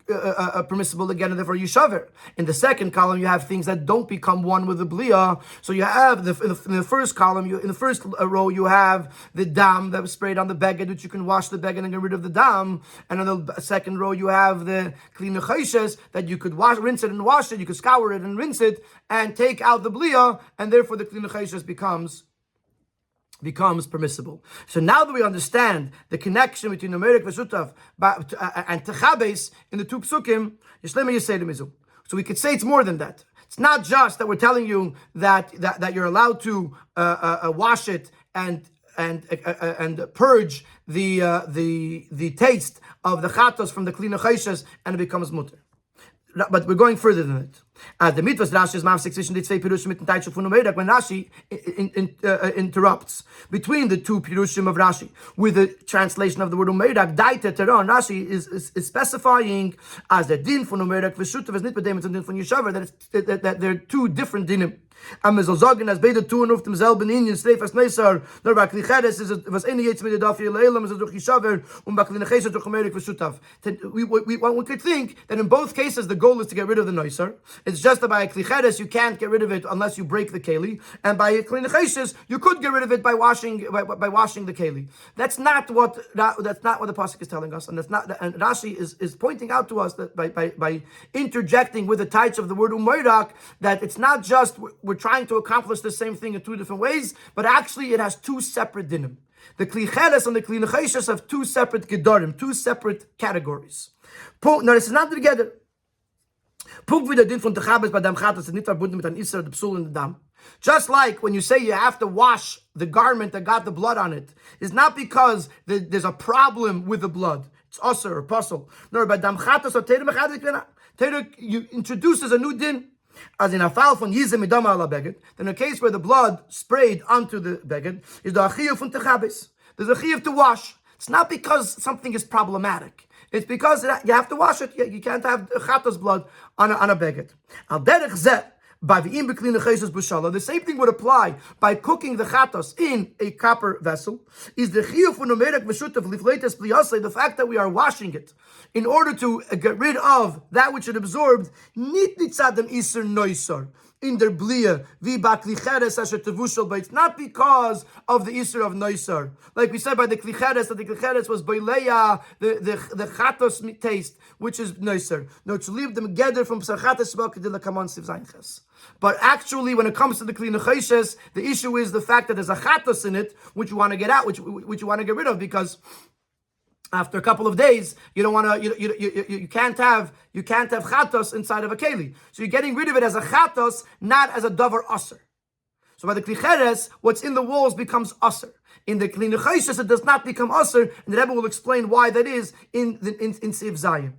permissible again, and therefore you shaver. In the second column you have things that don't become one with the blia. So you have in the first column, in the first row you have the dam that was sprayed on the beged, which you can wash the beged and get rid of the dam, and on the second row you have the Kli Necheshes that you could rinse it and wash it, you could scour it and rinse it and take out the blia, and therefore the Kli Necheshes becomes permissible. So now that we understand the connection between Umayrak V'Shutav and Techabes in the two psukim, so we could say it's more than that. It's not just that we're telling you that you're allowed to wash it and purge the taste of the chatos from the Kli Necheshes, and it becomes mutter. But we're going further than it. As the mitzvahs Rashi is mafsik zwischen die zwei Pirushim mit dem Teitsch von Umayrak, when Rashi interrupts between the two Pirushim of Rashi with the translation of the word Umayrak, Daite Teron, Rashi is specifying as the din von Umayrak v'shutav is nit b'dem and din von Yeshaver, that they're two different dinim. Am soll sagen, als beide tun auf demselben Indien, Streifas Neisar, nur bei Kli Cheres ist es, was eine jetzt mit der Dafir Leilam, ist es durch Yeshaver, und bei Kli Necheshes durch Umayrak v'shutav. We could think that in both cases the goal is to get rid of the Neisar. It's just that by Kli Cheres you can't get rid of it unless you break the keli, and by Kli Necheshes you could get rid of it by washing the keli. That's not what the pasuk is telling us, and and Rashi is pointing out to us that by interjecting with the tights of the word Umayrak, that it's not just we're trying to accomplish the same thing in two different ways, but actually it has two separate dinim. The Kli Cheres and the Kli Necheshes have two separate gedarim, two separate categories. Now this is not together. Just like when you say you have to wash the garment that got the blood on it, is not because there's a problem with the blood. It's aser or puzzle. No, but Torah introduces a new din. As in a fall from Yizem Midama ala beged, then a case where the blood sprayed onto the beged is the achiyuv from Techabes. There's a chiyuv to wash. It's not because something is problematic. It's because you have to wash it. You can't have chatos blood on a beged. Al derech zeh, by the Kli Necheshes b'shala, the same thing would apply by cooking the chatos in a copper vessel. Is the chiyuv from Umayrak v'shutav lifleites pliyasei, the fact that we are washing it in order to get rid of that which it absorbed, nit nitzadem iser noisar. in their blia, vi ba klicheres asher tevushel ba. It's not because of the Isser of Neusar. Like we said by the klicheres, that the klicheres was beileya, the chatos taste, which is Neusar. No, to leave them together from psachates b'akadila kaman siv zaynches. But actually, when it comes to the Kli Nechoshes, the issue is the fact that there's a chatos in it, which you want to get out, which you want to get rid of, because after a couple of days, you don't want to. You can't have chatos inside of a keli. So you're getting rid of it as a chatos, not as a davar aser. So by the klicheres, what's in the walls becomes aser. In the Kli Nechoshes, it does not become aser, and the Rebbe will explain why that is in Siv Zayin.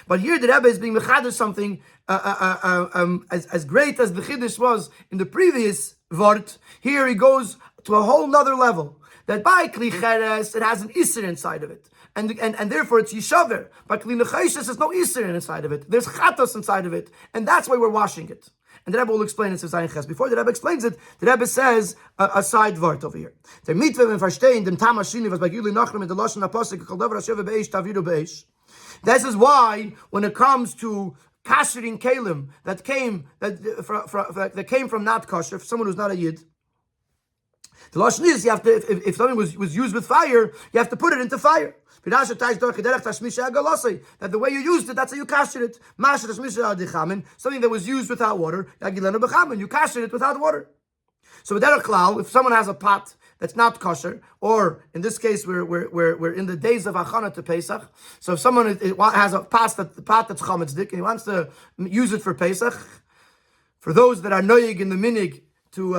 But here the Rebbe is being mechader something as great as the chiddush was in the previous vart. Here he goes to a whole nother level. That by Kli Cheres, it has an Isser inside of it. And therefore it's Yishaver. By Kli Nechoshes, there's no Isser inside of it. There's Chatos inside of it. And that's why we're washing it. And the Rebbe will explain it to Zayin Ches. Before the Rebbe explains it, the Rebbe says a side vart over here. Der Mitwe and verstehen dem Tamashini was bei Gili Nachrim in the Lashon HaPosek Kol Davar Hashem Be'esh Taviru Be'esh. This is why when it comes to kashering kalim that came from not kosher, for someone who's not a yid, the lashon is you have to, if something was used with fire, you have to put it into fire. That the way you used it, that's how you kasher it. Something that was used without water, you kasher it without water. So if someone has a pot that's not kosher, or in this case we're in the days of Achana to Pesach. So if someone has a pot that's chametzik and he wants to use it for Pesach, for those that are noyig in the minig to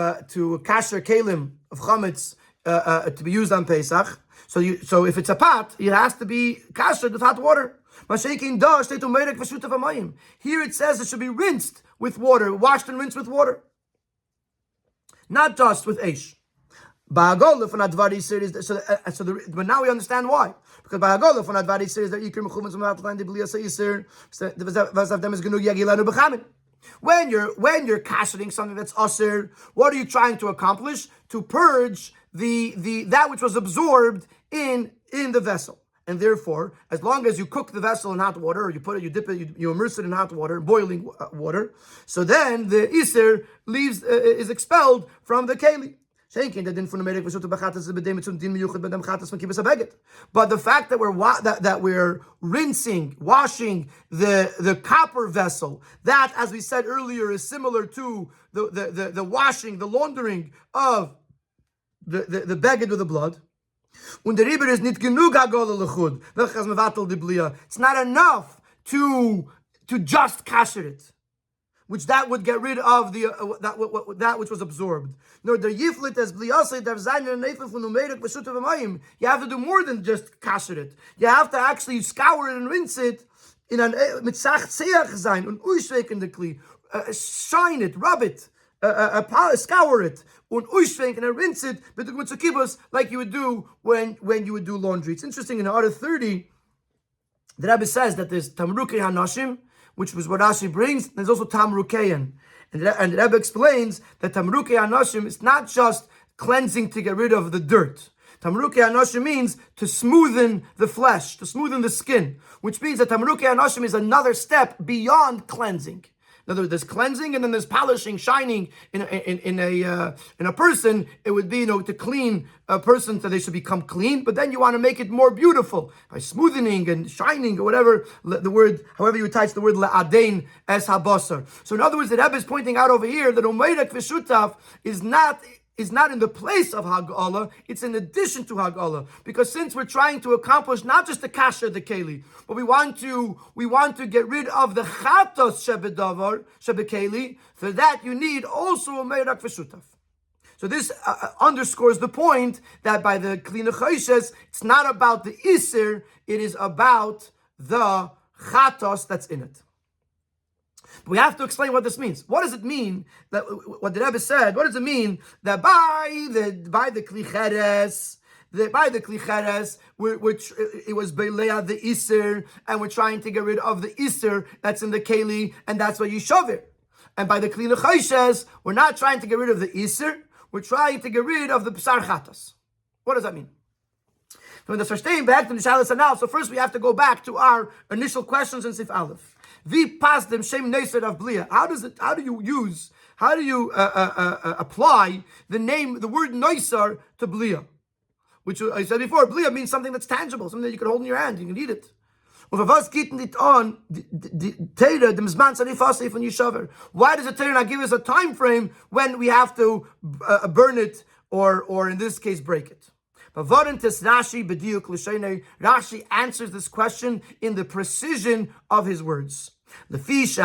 kasher kalim of chametz to be used on Pesach. So if it's a pot, it has to be kasher with hot water. Here it says it should be rinsed with water, washed and rinsed with water, not just with eish. But now we understand why. Because when you're kashering something that's aser, what are you trying to accomplish? To purge the that which was absorbed in the vessel. And therefore, as long as you cook the vessel in hot water, or you dip it, you immerse it in hot water, boiling water, so then the iser is expelled from the keli. But the fact that we're washing the copper vessel, that, as we said earlier, is similar to the washing, the laundering of the beged with the blood. It's not enough to just kasher it, which that would get rid of that which was absorbed. Nor the yiflit as bliyasei der zayin and neifel from numerik b'shut v'mayim. You have to do more than just kasher it. You have to actually scour it and rinse it in an mitzach tzeach zayin and uishveken the kli, shine it, rub it, scour it, and uishveken and rinse it, but like you would do when you would do laundry. It's interesting in the Order 30, the Rabbi says that there's tamrukei hanashim, which was what Rashi brings. There's also tamrukeyan. And the Rebbe explains that tamrukei hanashim is not just cleansing to get rid of the dirt. Tamrukei hanashim means to smoothen the flesh, to smoothen the skin, which means that tamrukei hanashim is another step beyond cleansing. In other words, there's cleansing and then there's polishing, shining in a person. It would be, to clean a person so they should become clean, but then you want to make it more beautiful by smoothening and shining, or whatever the word, however you attach the word le'adein es habasar. So in other words, the Rebbe is pointing out over here that umeirek v'shutaf is not in the place of Hag'ala, it's in addition to Hag'ala. Because since we're trying to accomplish not just the kasher, the keli, but we want to get rid of the chatos shebedavar, shebekeli. For that you need also a meirak v'shutaf. So this underscores the point that by the Kli Nechoshes, it's not about the iser, it is about the chatos that's in it. We have to explain what this means. What does it mean that what the Rebbe said? What does it mean that by the klicheres, which it was beleah the iser, and we're trying to get rid of the iser that's in the keli, and that's why you shove it. And by the Kli Nechoshes, we're not trying to get rid of the iser, we're trying to get rid of the psar chatos. What does that mean? So first we have to go back to our initial questions in Sif Aleph. How do you use apply the word Noisar to Blia? Which I said before, Blia means something that's tangible, something that you can hold in your hand, you can eat it. Why does the Torah not give us a time frame when we have to burn it or in this case break it? Rashi answers this question in the precision of his words. Because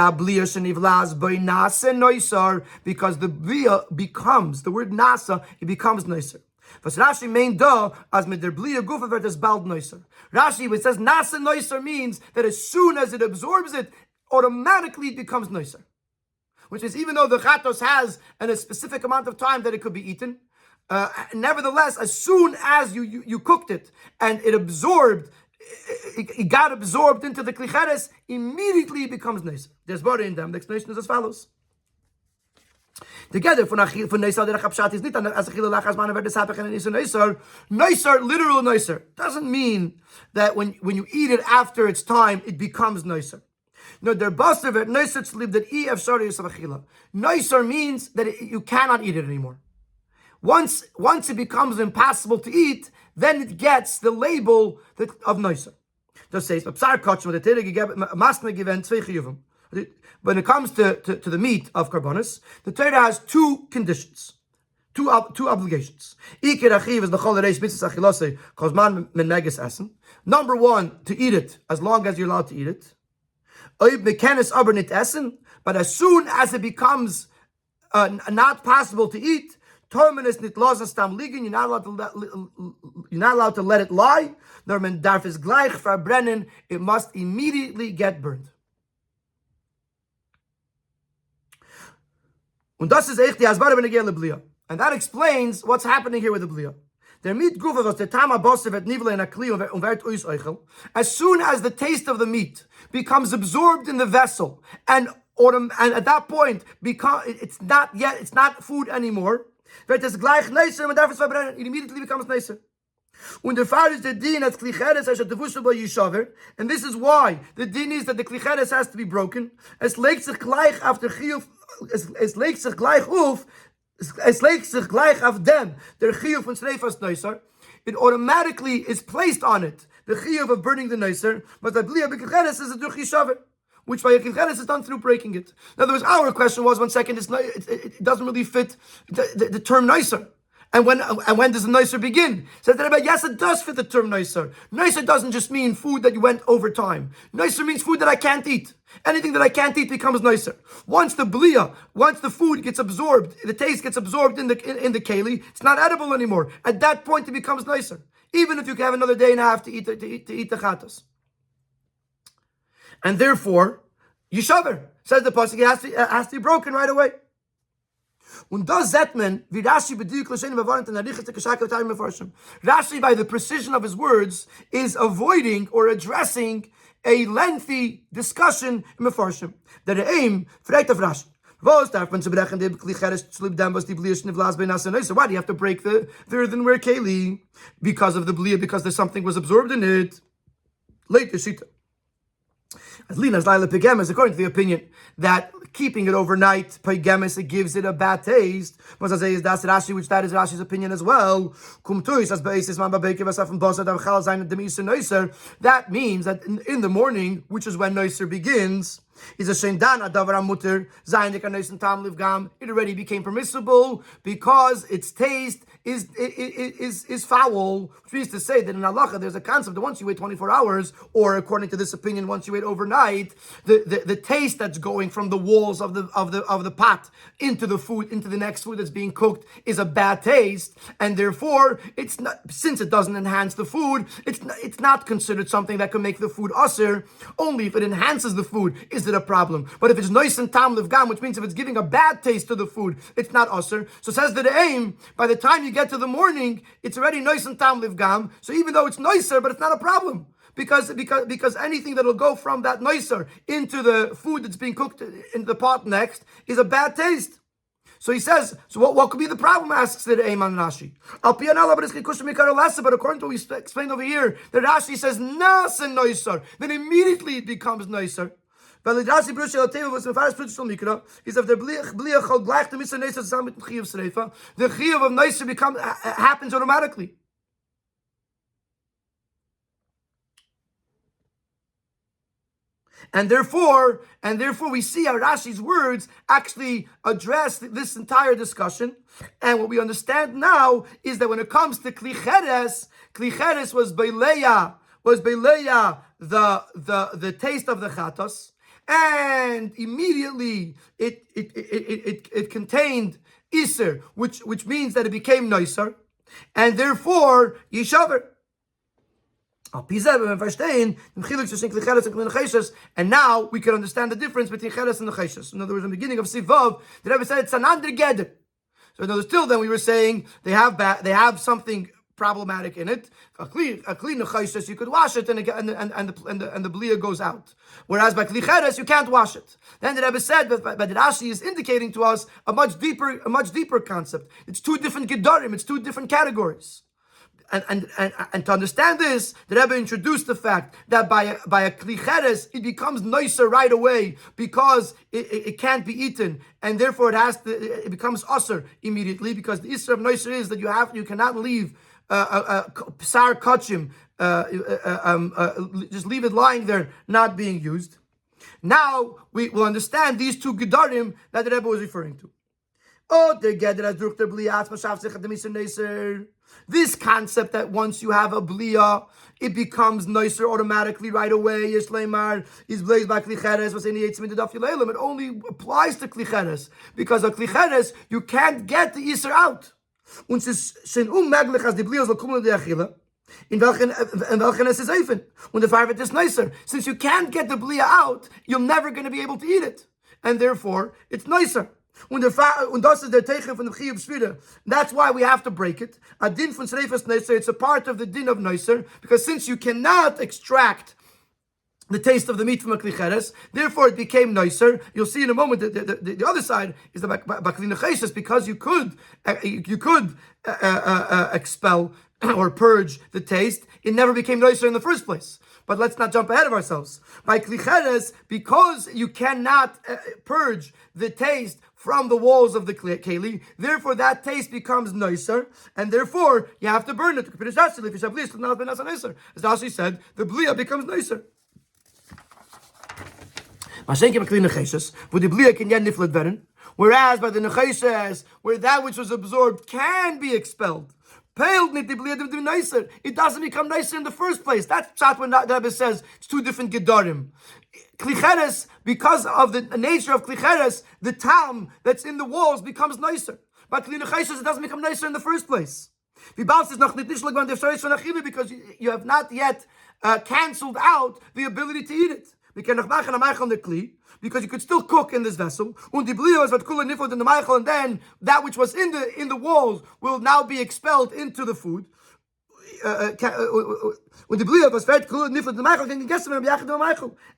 the blia becomes, the word nasa, it becomes nicer. Rashi main do as mit der blia gufa wird es bald nicer. Rashi, when it says nasa nicer, means that as soon as it absorbs it, automatically it becomes nicer. Which is, even though the chatos has a specific amount of time that it could be eaten, nevertheless, as soon as you cooked it and it absorbed, it got absorbed into the klicheres, immediately it becomes nicer. There's body in them. The explanation is as follows. Together, nicer, literal nicer, doesn't mean that when you eat it after its time, it becomes nicer. No, der Basar wird nicer zu lieb that nicer means that you cannot eat it anymore. Once it becomes impossible to eat, then it gets the label of nicer. Das says, when it comes to the meat of karbonis, the Torah has two conditions, two obligations. Number one, to eat it as long as you're allowed to eat it. But as soon as it becomes not possible to eat, you're not allowed to let it lie. It must immediately get burned. And that explains what's happening here with the blia. As soon as the taste of the meat becomes absorbed in the vessel, and at that point, it's not food anymore, it immediately becomes nicer. And this is why the din is that the klicheres has to be broken. Es legt sich gleich auf dem, der chiyuv von sreifas nicer. It automatically is placed on it, the chiyuv of burning the nicer, but the blia b'klicheres is a durch yishaver, which by a klicheres is done through breaking it. In other words, our question was, 1 second, it doesn't really fit the term nicer. And when does the nicer begin? Says the Rabbi, yes, it does fit the term nicer. Nicer doesn't just mean food that you went over time. Nicer means food that I can't eat. Anything that I can't eat becomes nicer. Once the food gets absorbed, the taste gets absorbed in the keli, it's not edible anymore. At that point, it becomes nicer. Even if you have another day and a half to eat the chatas. And therefore, yishaver, says the pasuk, it has to be broken right away. Rashi, by the precision of his words, is avoiding or addressing a lengthy discussion in Mefarshim. That the aim, fragt of Rashi. Why do you have to break the earthenware keli? Because of the blia, because there's something was absorbed in it. Later, Shita. As Linas Laila Pigemis, according to the opinion that keeping it overnight, Pigemis, it gives it a bad taste. Which that is Rashi's opinion as well. That means that in the morning, which is when Noiser begins, is a shendan adavar muter zayin dekanoisen tam livgam. It already became permissible because its taste is foul, which means to say that in halacha there's a concept that once you wait 24 hours, or according to this opinion, once you wait overnight, the taste that's going from the walls of the pot into the food, into the next food that's being cooked, is a bad taste, and therefore it's not, since it doesn't enhance the food, it's not considered something that can make the food usher. Only if it enhances the food is it a problem. But if it's nois and tam livgam, which means if it's giving a bad taste to the food, it's not usher. So says the aim, by the time you get to the morning, it's already nois and tam livgam. So even though it's noiser, but it's not a problem. Because anything that will go from that noiser into the food that's being cooked in the pot next is a bad taste. So he says, so what could be the problem, asks the Aim on Rashi. But according to what we explained over here, the Rashi says, Nas and noiser, then immediately it becomes noiser. Validrasi Brusha Teva was the first spiritual mikra is if the blia chol glach the Mr. Neser Sam with Chiyuv Sreifa, the Chiyuv of Neser happens automatically. And therefore, we see how Rashi's words actually address this entire discussion. And what we understand now is that when it comes to Kli Cheres was Beileya, the taste of the chatos, and immediately it contained Iser, which means that it became Noiser, and therefore Yishaver. And now we can understand the difference between Cheres and the Cheshes. In other words, in the beginning of Sivav, the Rebbe said it's an undergeder. So in other words, still then we were saying they have something problematic in it. A clean Cheshes, you could wash it and the blia goes out. Whereas by Kli Cheres, you can't wash it. Then the Rebbe said, but the Rashi is indicating to us a much deeper concept. It's two different gedarim, it's two different categories. And to understand this, the Rebbe introduced the fact that by a Kli Cheres, it becomes nicer right away because it can't be eaten, and therefore it becomes usher immediately, because the issur of nicer is that you cannot leave psar kachim, just leave it lying there not being used. Now we will understand these two gedarim that the Rebbe was referring to. This concept that once you have a blia, it becomes nicer automatically right away. It only applies to Kli Cheres, because of Kli Cheres you can't get the Iser out. In welchen es is even. When the fire is nicer. Since you can't get the blia out, you're never going to be able to eat it. And therefore, it's nicer. Und das ist der Teichen von dem Chiyuv Shvira. That's why we have to break it. A din von Sreifas Neser, it's a part of the din of Neser, because since you cannot extract the taste of the meat from a Kli Cheres, therefore it became Neser. You'll see in a moment that the other side is the Bakli Necheses, because you could expel or purge the taste. It never became Neser in the first place. But let's not jump ahead of ourselves. By Kli Cheres, because you cannot purge the taste from the walls of the keli, therefore that taste becomes nicer, and therefore you have to burn it. As Rashi said, the blia becomes nicer. Whereas by the necheses, where that which was absorbed can be expelled, it doesn't become nicer in the first place. That's shot when the Rebbe says it's two different gedarim. Kli Cheres, because of the nature of Kli Cheres, the tam that's in the walls becomes nicer. But Kli Necheses, it doesn't become nicer in the first place. Because you have not yet cancelled out the ability to eat it. Because you could still cook in this vessel, and then that which was in the walls will now be expelled into the food.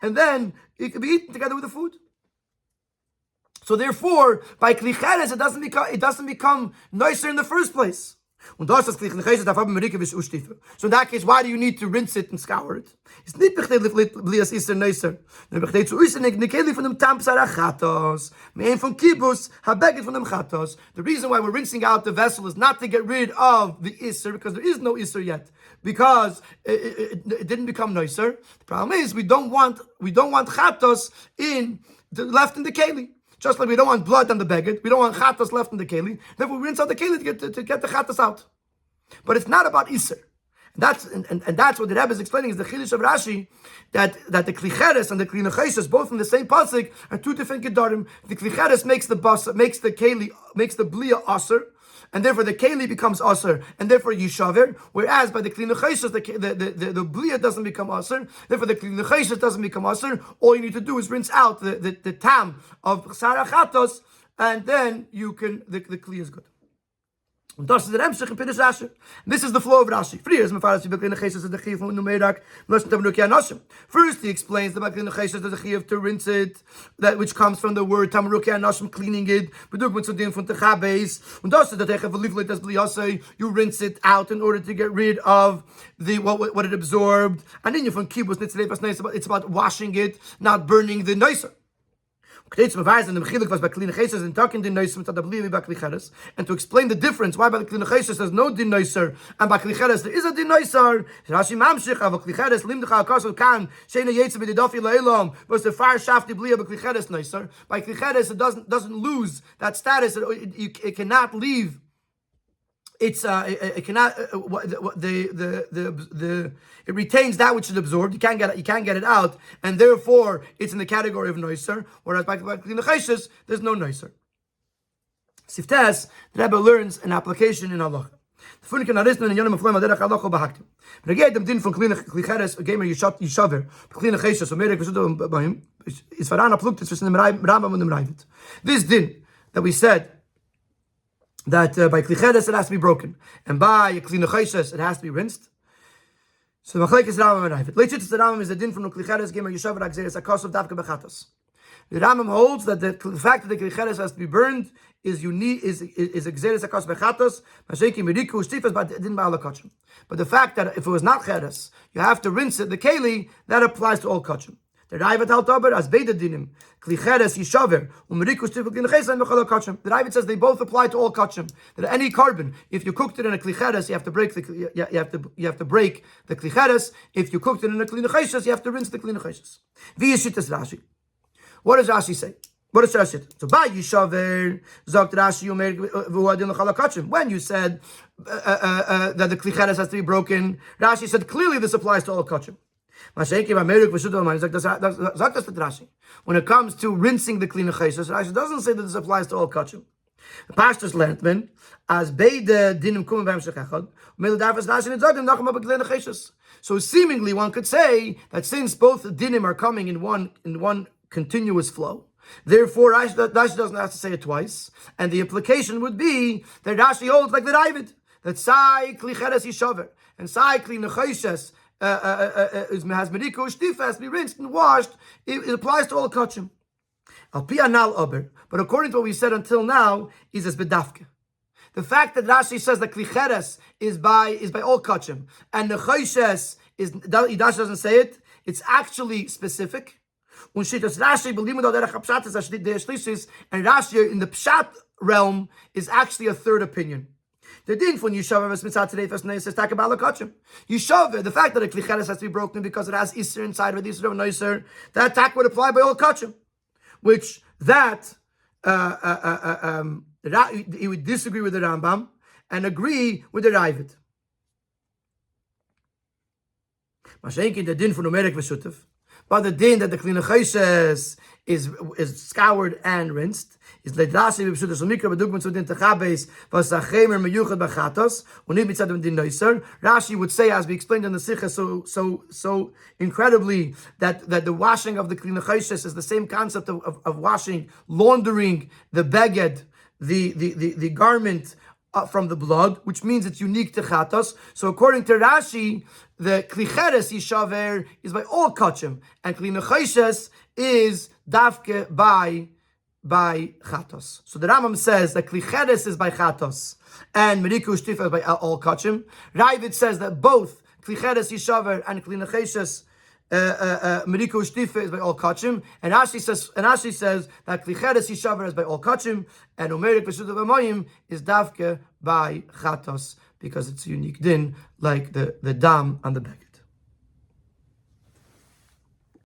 And then it can be eaten together with the food. So therefore, by Kli Cheres, it doesn't become nicer in the first place. So in that case, why do you need to rinse it and scour it? It's not blias iser nicer. The reason why we're rinsing out the vessel is not to get rid of the iser, because there is no iser yet, because it didn't become nicer. The problem is we don't want chatos left in the keli. Just like we don't want blood on the beged, we don't want chatas left in the keli. Therefore, we rinse out the keli to get the chatas out. But it's not about iser. That's what the Rebbe is explaining, is the chiddush of Rashi, that the Kli Cheres and the Kli Necheses, both in the same pasuk, are two different gedarim. The Kli Cheres makes the blia aser, and therefore the keli becomes aser, and therefore yishaver. Whereas by the Kli Necheses, the blia doesn't become aser, therefore the Kli Necheses doesn't become aser. All you need to do is rinse out the tam of sarachatos, and then the kli is good. Und das ist der Emshich in Pirush Rashi. This is the flow of Rashi. First, he explains the Baklin Cheshes, the Chiyuv to rinse it, that which comes from the word Tamruki Anashim, cleaning it. You rinse it out in order to get rid of the what it absorbed. And then you from Kibbutz, it's about washing it, not burning the nicer. And to explain the difference why by the Klin Cheshes there's no din noiser and by Kli Cheres there is a din noiser. Rashi mamshich av Kli Cheres limdcha akasul kan sheina yetze b'didafi leilam was the fire shafti bliya by Kli Cheres noiser. By Kli Cheres it doesn't lose that status. It cannot leave. It cannot it retains that which is absorbed. You can't get it out, and therefore it's in the category of noiser. Whereas by the Cheshes, there's no noiser. Siftes, the Rebbe learns an application in halacha. The funikin arisman in yonim afloim aderech halacha bahaktim. But again, the din from Kli Cheres gamer yishaver Kli Cheshes so merek v'sudom b'him is varana pluktis v'sin Rambam and the Ravid. This din that we said, that by Kli Cheres it has to be broken, and by Kli Cheshes it has to be rinsed. So Machlek is Rambam and Ravid. Later the Rambam is the din from Kli Cheres Gemer Yishav Ragzeres Akos of Davka Bechatos. The Rambam holds that the fact that the Kli Cheres has to be burned is unique, is Gzeres Akos Bechatos. Masheki Meriku Stifas, but it didn't ba'ala kachim. But the fact that if it was not Cheres, you have to rinse it, the keli, that applies to all kachim. The Ravid held over as beide dinim Kli Cheres Yishaver Umeriku Stifas Kli Cheshes and Bechol kachim. The Ravid says they both apply to all kachim. That any carbon, if you cooked it in a Kli Cheres, you have to break you have to break the Kli Cheres. If you cooked it in a Kli Cheshes, you have to rinse the Kli Cheshes. V'yishitas Rashi. What does Rashi say? What does Rashi say? So by Yishaver Zogt Rashi Umer V'uadin L'chal kachim. When you said that the Kli Cheres has to be broken, Rashi said clearly this applies to all kachim. When it comes to rinsing the Kli Cheshes, Rashi doesn't say that this applies to all kachim. The pastors learned men as beide dinim kumen beim shechachad, mil darfas Rashi nitzadim nachma b'Kli Cheshes. So seemingly one could say that since both dinim are coming in one continuous flow, therefore Rashi doesn't have to say it twice, and the implication would be that Rashi holds like the Ravid that Sai Kli Cheres Yishaver and Sai Kli Cheshes has Meriko Shtifa, has to be rinsed and washed. It applies to all kachim. Al pi anal aber, but according to what we said until now, is as bedafke. The fact that Rashi says that Kli Cheres is by all kachim, and the Cheshes is Rashi doesn't say it. It's actually specific. And Rashi in the Pshat realm is actually a third opinion. The din from Yishav is mitzat today first says talk about kachim. Yishav, the fact that a Kli Cheres has to be broken because it has Isser inside of it, Isser of Noiser, that attack would apply by all kachim, which that he would disagree with the Rambam and agree with the Ravid. Mashenki the din from Numerik v'Shutev, but the din that the Kli Cheshes is scoured and rinsed is ledrasi b'Shutev Mikra b'Dugman zu din Techabes v'Sachemer meyuchad b'Chatos u'nid mitzad din Noiser. Rashi would say, as we explained in the Sikha so incredibly, that the washing of the Kli Cheshes is the same concept of washing, laundering the beged, the garment from the blood, which means it's unique to Chatos. So according to Rashi, the Kli Cheres Yishaver is by all kachim, and Kli Cheshes is dafke by Chatos. So the Rambam says that Kli Cheres is by Chatos and Meriku Shtifa is by all kachim. Ravid says that both Kli Cheres Yishaver and Kli Cheshes Meriku Shtifa is by all kachim, and Rashi says that Kli Cheres Yishaver is by all kachim, and Umerik v'Shutev Amoyim is dafke by Chatos because it's a unique din like the dam on the back.